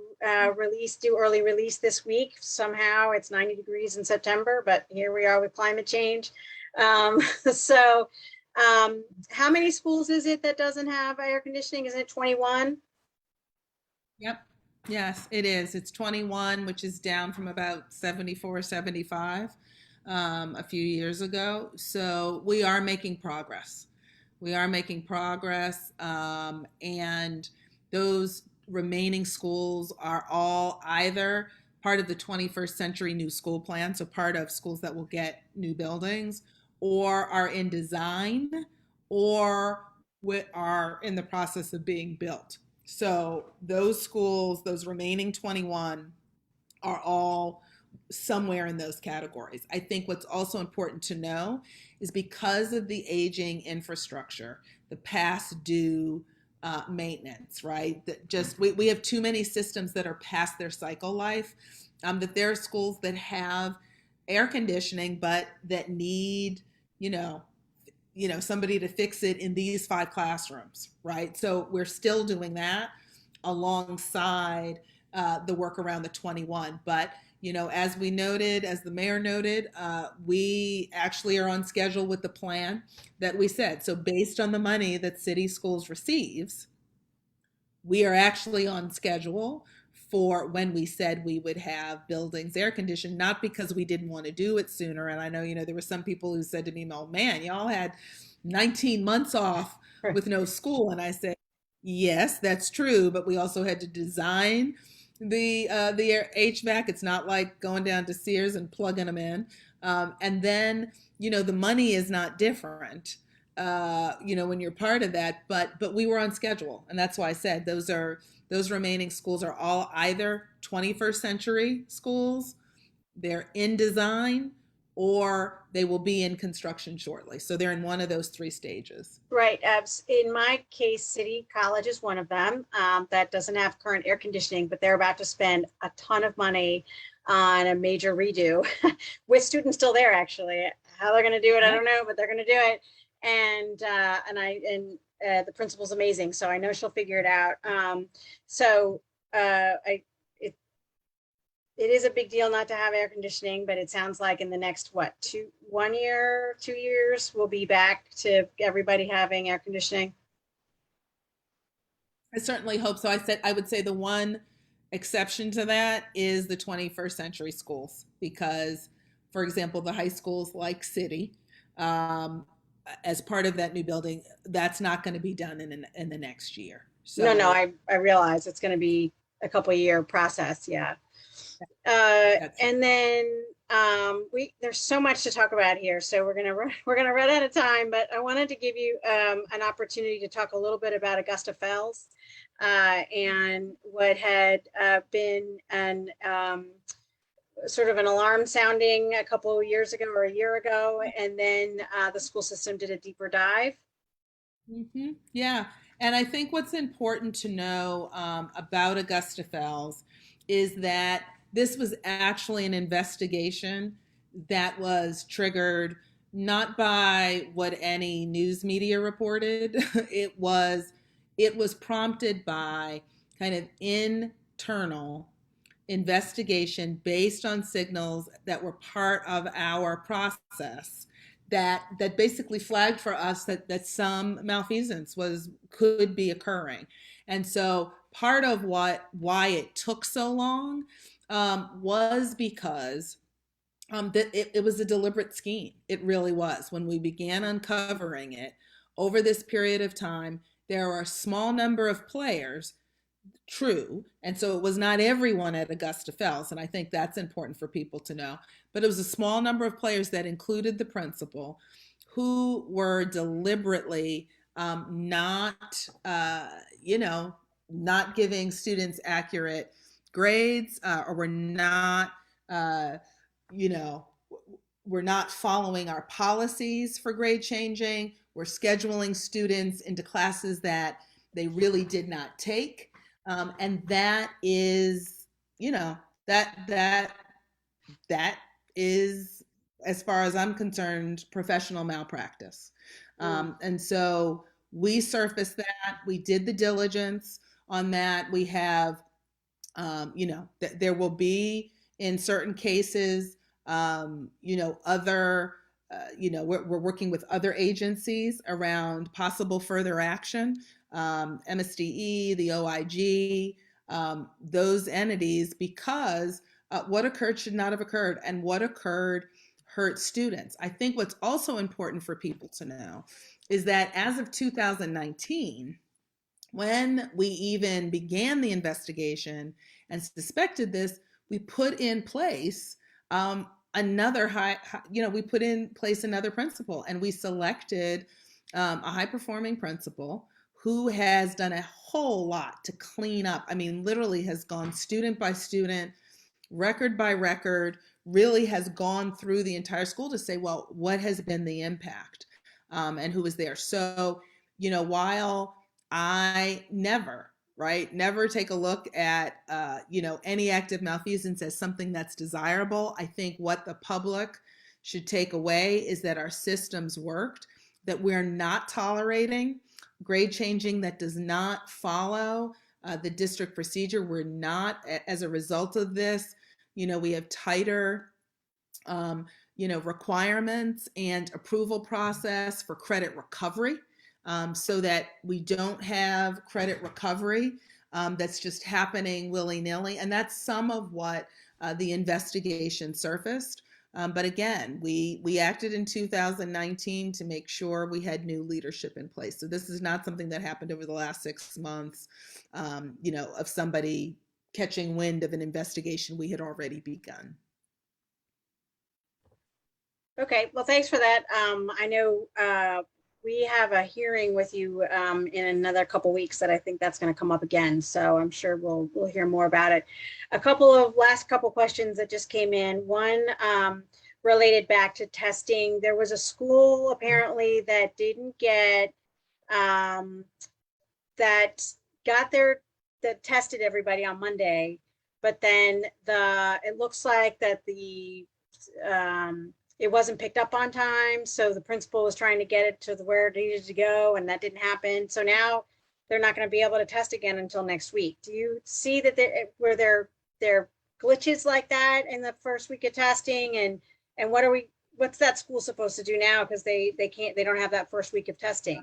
do early release this week. Somehow it's 90 degrees in September, but here we are with climate change. So how many schools is it that doesn't have air conditioning? Isn't it 21? Yep. Yes, it is. It's 21, which is down from about 74, 75 a few years ago. So we are making progress. And those remaining schools are all either part of the 21st Century New School Plan, so part of schools that will get new buildings, or are in design, or are in the process of being built. So those schools, those remaining 21, are all somewhere in those categories. I think what's also important to know is because of the aging infrastructure, the past due maintenance, right? That just we have too many systems that are past their cycle life. That there are schools that have air conditioning, but that need, somebody to fix it in these 5 classrooms, right? So we're still doing that alongside the work around the 21. But, as the mayor noted, we actually are on schedule with the plan that we said. So based on the money that city schools receives, we are actually on schedule for when we said we would have buildings air conditioned, not because we didn't want to do it sooner. And I know, there were some people who said to me, oh man, y'all had 19 months off with no school. And I said, yes, that's true. But we also had to design the HVAC. It's not like going down to Sears and plugging them in. And then, the money is not different, when you're part of that, but we were on schedule. And that's why I said those remaining schools are all either 21st century schools, they're in design, or they will be in construction shortly. So they're in one of those 3 stages. Right. In my case, City College is one of them that doesn't have current air conditioning, but they're about to spend a ton of money on a major redo with students still there, actually. How they're going to do it, I don't know, but they're going to do it. And the principal's amazing, so I know she'll figure it out. It is a big deal not to have air conditioning, but it sounds like in the next 2 years, we'll be back to everybody having air conditioning. I certainly hope so. I would say the one exception to that is the 21st century schools, because, for example, the high schools like City, as part of that new building, that's not going to be done in the next year. So No, I realize it's going to be a couple year process. Yeah. And then there's so much to talk about here, so we're gonna run out of time. But I wanted to give you an opportunity to talk a little bit about Augusta Fells and what had been an sort of an alarm sounding a couple of years ago or a year ago, and then the school system did a deeper dive. Mm-hmm. Yeah, and I think what's important to know about Augusta Fells is that this was actually an investigation that was triggered not by what any news media reported. It was prompted by kind of internal investigation based on signals that were part of our process that basically flagged for us that some malfeasance could be occurring. And so part of why it took so long was because that it was a deliberate scheme. It really was. When we began uncovering it over this period of time, there were a small number of players, true. And so it was not everyone at Augusta Fells. And I think that's important for people to know. But it was a small number of players that included the principal who were deliberately not, not giving students accurate grades or were not, you know, we're not following our policies for grade changing. We're scheduling students into classes that they really did not take. And that is, that is, as far as I'm concerned, professional malpractice. And so we surfaced that. We did the diligence on that. We have, there will be in certain cases, other, we're working with other agencies around possible further action, MSDE, the OIG, those entities, because what occurred should not have occurred, and what occurred hurt students. I think what's also important for people to know is that as of 2019, when we even began the investigation and suspected this, we put in place we put in place another principal, and we selected a high-performing principal who has done a whole lot to clean up. I mean, literally has gone student by student, record by record, really has gone through the entire school to say, well, what has been the impact and who was there? So, while I never take a look at, any active malfeasance as something that's desirable. I think what the public should take away is that our systems worked, that we're not tolerating grade changing that does not follow the district procedure. We're not, as a result of this, we have tighter, requirements and approval process for credit recovery. So that we don't have credit recovery that's just happening willy-nilly. And that's some of what the investigation surfaced. But again, we acted in 2019 to make sure we had new leadership in place. So this is not something that happened over the last 6 months, of somebody catching wind of an investigation we had already begun. Okay, well, thanks for that. I know we have a hearing with you in another couple weeks that I think that's going to come up again. So I'm sure we'll hear more about it. Last couple questions that just came in. One related back to testing. There was a school apparently that didn't get that tested everybody on Monday, but then it looks like that it wasn't picked up on time. So the principal was trying to get it to where it needed to go, and that didn't happen. So now they're not going to be able to test again until next week. Do you see that there glitches like that in the first week of testing? And what's that school supposed to do now? Because they don't have that first week of testing.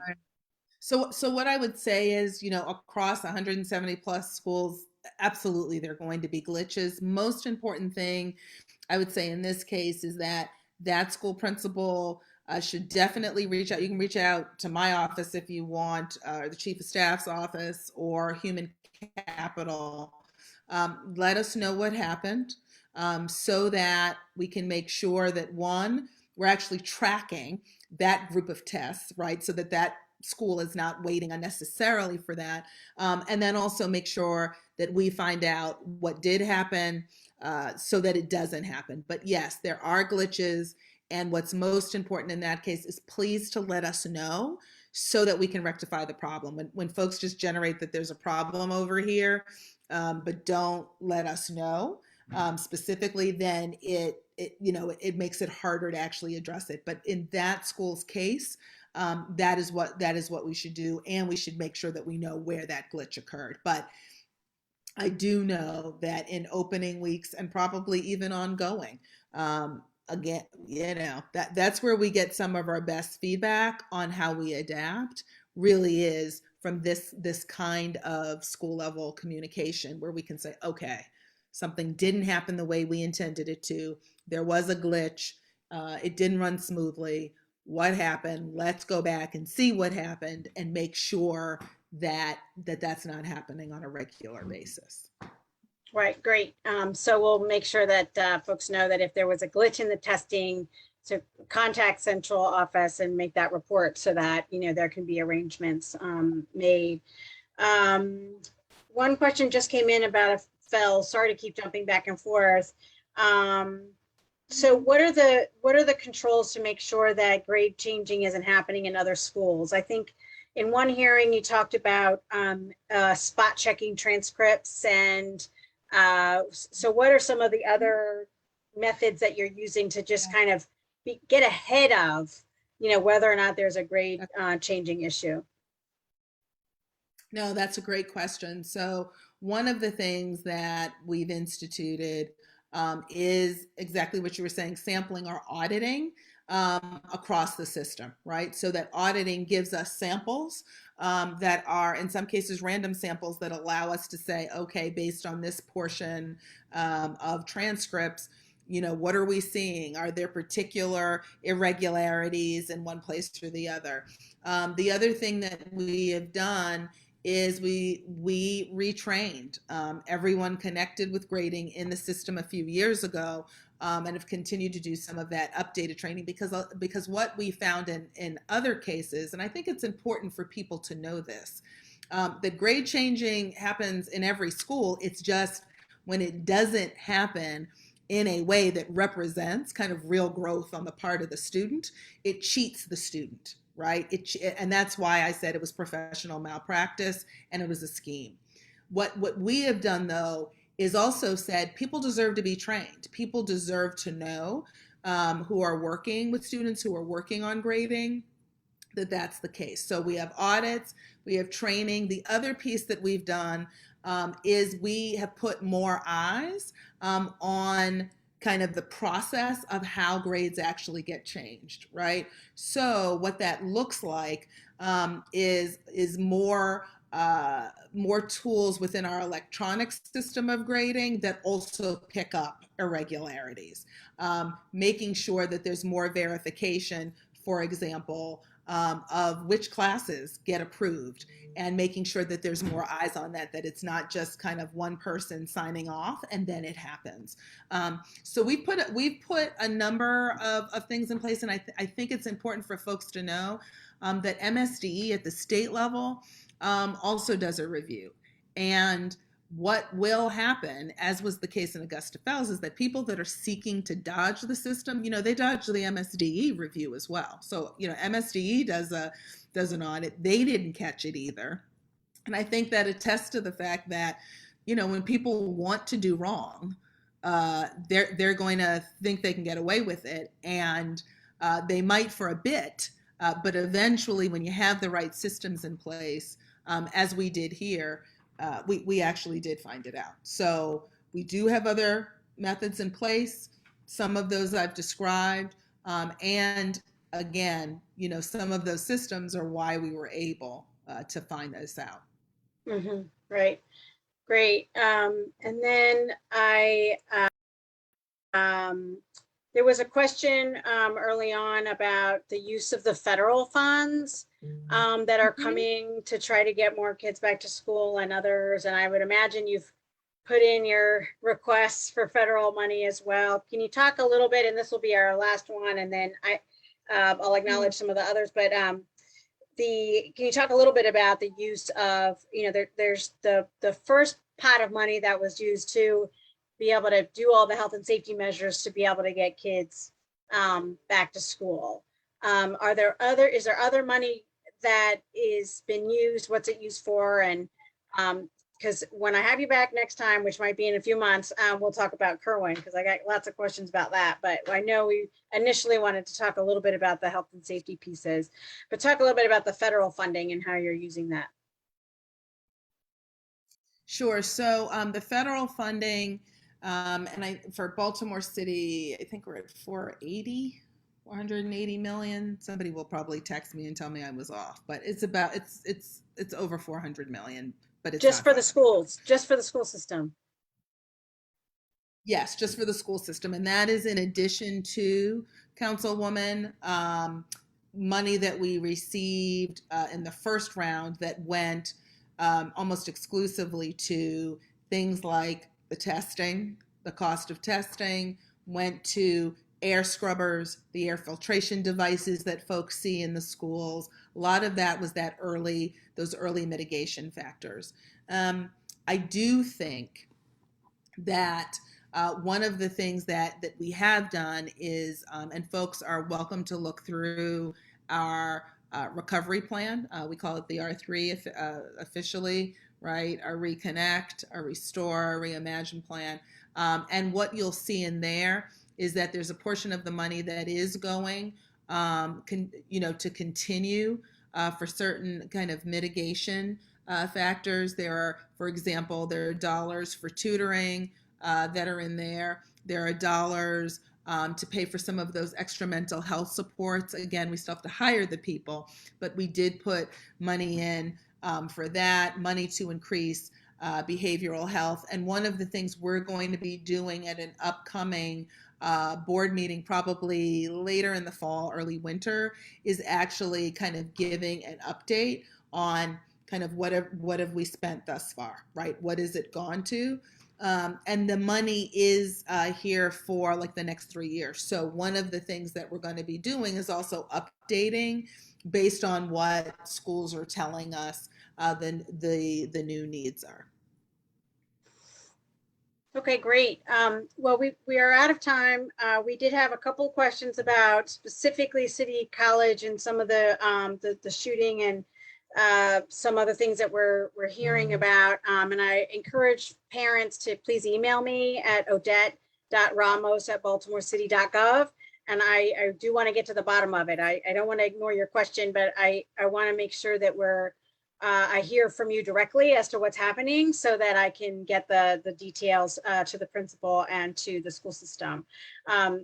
So what I would say is, across 170 plus schools, absolutely, there are going to be glitches. Most important thing I would say in this case is that school principal should definitely reach out. You can reach out to my office if you want, or the chief of staff's office, or human capital. Let us know what happened so that we can make sure that, one, we're actually tracking that group of tests, right? So that school is not waiting unnecessarily for that. And then also make sure that we find out what did happen so that it doesn't happen. But yes, there are glitches. And what's most important in that case is please to let us know so that we can rectify the problem. When folks just generate that there's a problem over here, but don't let us know specifically, then it makes it harder to actually address it. But in that school's case, that is what we should do, and we should make sure that we know where that glitch occurred. But I do know that in opening weeks and probably even ongoing, again, that's where we get some of our best feedback on how we adapt, really is from this kind of school level communication where we can say, okay, something didn't happen the way we intended it to. There was a glitch. It didn't run smoothly. What happened? Let's go back and see what happened and make sure that's not happening on a regular basis. Right, great. So we'll make sure that folks know that if there was a glitch in the testing, to contact central office and make that report so that, there can be arrangements made. One question just came in about a fell. Sorry to keep jumping back and forth. So what are the controls to make sure that grade changing isn't happening in other schools? I think in one hearing you talked about spot checking transcripts, and so what are some of the other methods that you're using to just kind of get ahead of, whether or not there's a grade changing issue? No, that's a great question. So one of the things that we've instituted is exactly what you were saying, sampling or auditing across the system, right? So that auditing gives us samples that are in some cases random samples that allow us to say, okay, based on this portion of transcripts, what are we seeing? Are there particular irregularities in one place or the other? The other thing that we have done is we retrained everyone connected with grading in the system a few years ago, and have continued to do some of that updated training because what we found in other cases, and I think it's important for people to know this, that grade changing happens in every school. It's just when it doesn't happen in a way that represents kind of real growth on the part of the student, it cheats the student, right? And that's why I said it was professional malpractice and it was a scheme. What we have done, though, is also said people deserve to be trained. People deserve to know, who are working with students, who are working on grading, that's the case. So we have audits, we have training. The other piece that we've done is we have put more eyes on kind of the process of how grades actually get changed, right? So what that looks like is more tools within our electronic system of grading that also pick up irregularities, making sure that there's more verification, for example, of which classes get approved, and making sure that there's more eyes on that it's not just kind of one person signing off and then it happens. So we've put a number of things in place, and I think it's important for folks to know that MSDE at the state level also does a review. And what will happen, as was the case in Augusta Fells, is that people that are seeking to dodge the system, they dodge the MSDE review as well. So, MSDE does an audit. They didn't catch it either. And I think that attests to the fact that, when people want to do wrong, they're going to think they can get away with it. And they might for a bit, but eventually when you have the right systems in place, as we did here, we actually did find it out. So we do have other methods in place. Some of those I've described. And again, some of those systems are why we were able to find this out. Mm-hmm. Right. Great. And then there was a question early on about the use of the federal funds that are coming to try to get more kids back to school and others. And I would imagine you've put in your requests for federal money as well. Can you talk a little bit, and this will be our last one, and then I'll acknowledge some of the others, but can you talk a little bit about the use of, there's the first pot of money that was used to be able to do all the health and safety measures to be able to get kids back to school. Is there other money that is been used? What's it used for? And because when I have you back next time, which might be in a few months, we'll talk about Kerwin, because I got lots of questions about that. But I know we initially wanted to talk a little bit about the health and safety pieces, but talk a little bit about the federal funding and how you're using that. Sure. So the federal funding And for Baltimore City, I think we're at 480 million. Somebody will probably text me and tell me I was off, but it's over 400 million, but it's Just not for the 500. schools, just for the school system. Yes, just for the school system. And that is in addition to, Councilwoman, money that we received in the first round that went almost exclusively to things like the testing, the cost of testing, went to air scrubbers, the air filtration devices that folks see in the schools. A lot of that was those early mitigation factors. I do think that one of the things that we have done is, and folks are welcome to look through our recovery plan. We call it the R3 officially, right? Our Reconnect, our Restore, our Reimagine plan. And what you'll see in there is that there's a portion of the money that is going, to continue for certain kind of mitigation factors. For example, there are dollars for tutoring that are in there. There are dollars to pay for some of those extra mental health supports. Again, we still have to hire the people, but we did put money in for that, money to increase behavioral health. And one of the things we're going to be doing at an upcoming board meeting, probably later in the fall, early winter, is actually kind of giving an update on kind of what have we spent thus far, right? What has it gone to? And the money is here for like the next 3 years. So one of the things that we're going to be doing is also updating based on what schools are telling us the new needs are. Okay, great. Well, we are out of time. We did have a couple questions about specifically City College and some of the shooting and some other things that we're hearing about. And I encourage parents to please email me at odette.ramos@baltimorecity.gov. And I do want to get to the bottom of it. I don't want to ignore your question, but I want to make sure that I hear from you directly as to what's happening so that I can get the details to the principal and to the school system.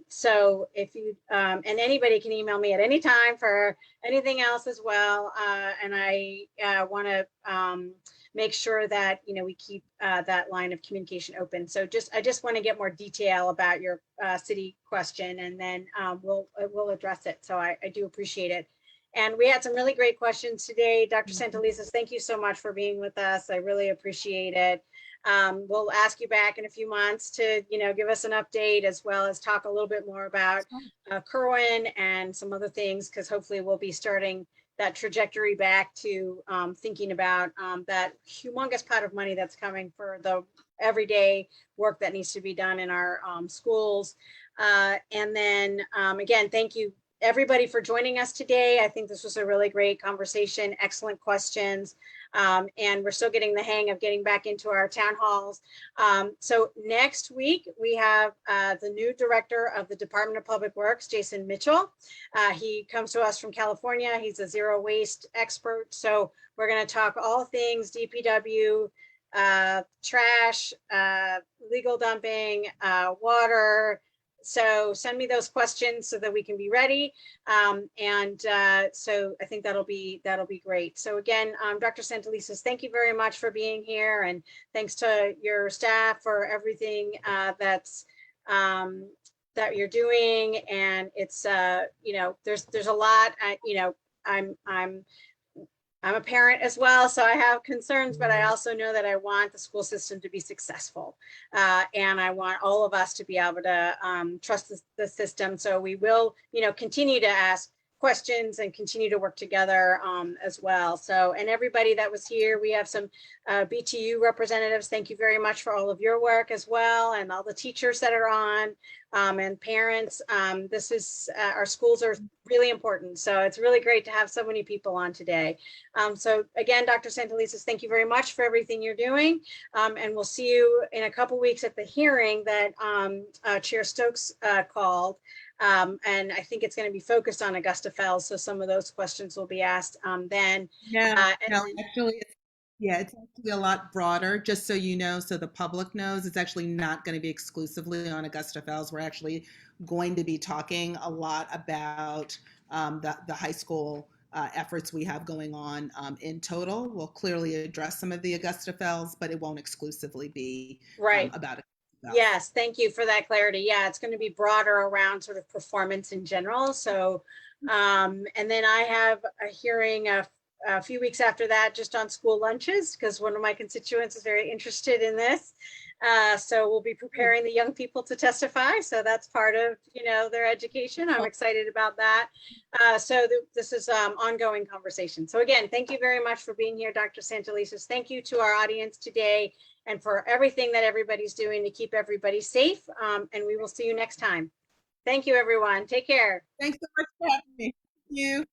So if you, and anybody can email me at any time for anything else as well. And I want to make sure that, we keep that line of communication open. So I just want to get more detail about your city question, and then we'll address it. So I do appreciate it. And we had some really great questions today. Dr. Santelises, thank you so much for being with us. I really appreciate it. We'll ask you back in a few months to, give us an update, as well as talk a little bit more about Kerwin and some other things, because hopefully we'll be starting that trajectory back to thinking about that humongous pot of money that's coming for the everyday work that needs to be done in our schools. And then again, thank you everybody for joining us today. I think this was a really great conversation, excellent questions. And we're still getting the hang of getting back into our town halls. So next week, we have the new director of the Department of Public Works, Jason Mitchell. He comes to us from California. He's a zero waste expert. So we're going to talk all things DPW, trash, legal dumping, water. So send me those questions so that we can be ready. So I think that'll be great. So again, Dr. Santelises, thank you very much for being here, and thanks to your staff for everything that you're doing. And it's there's a lot. I'm a parent as well, so I have concerns, but I also know that I want the school system to be successful. And I want all of us to be able to trust the system. So we will, continue to ask questions and continue to work together as well. So, and everybody that was here, we have some BTU representatives. Thank you very much for all of your work as well, and all the teachers that are on, and parents. This is, our schools are really important. So it's really great to have so many people on today. So again, Dr. Santelises, thank you very much for everything you're doing. And we'll see you in a couple weeks at the hearing that Chair Stokes called. And I think it's going to be focused on Augusta Fells. So some of those questions will be asked then. Yeah, no, actually, Yeah, it's actually a lot broader, just so you know, so the public knows. It's actually not going to be exclusively on Augusta Fells. We're actually going to be talking a lot about the high school efforts we have going on in total. We'll clearly address some of the Augusta Fells, but it won't exclusively be Right. about Augusta Fells. Yes, thank you for that clarity. Yeah, it's going to be broader around sort of performance in general. So, and then I have a hearing a few weeks after that just on school lunches because one of my constituents is very interested in this. So we'll be preparing the young people to testify. So that's part of, their education. I'm excited about that. This is ongoing conversation. So again, thank you very much for being here, Dr. Santelises. Thank you to our audience today and for everything that everybody's doing to keep everybody safe. And we will see you next time. Thank you, everyone. Take care. Thanks so much for having me. Thank you.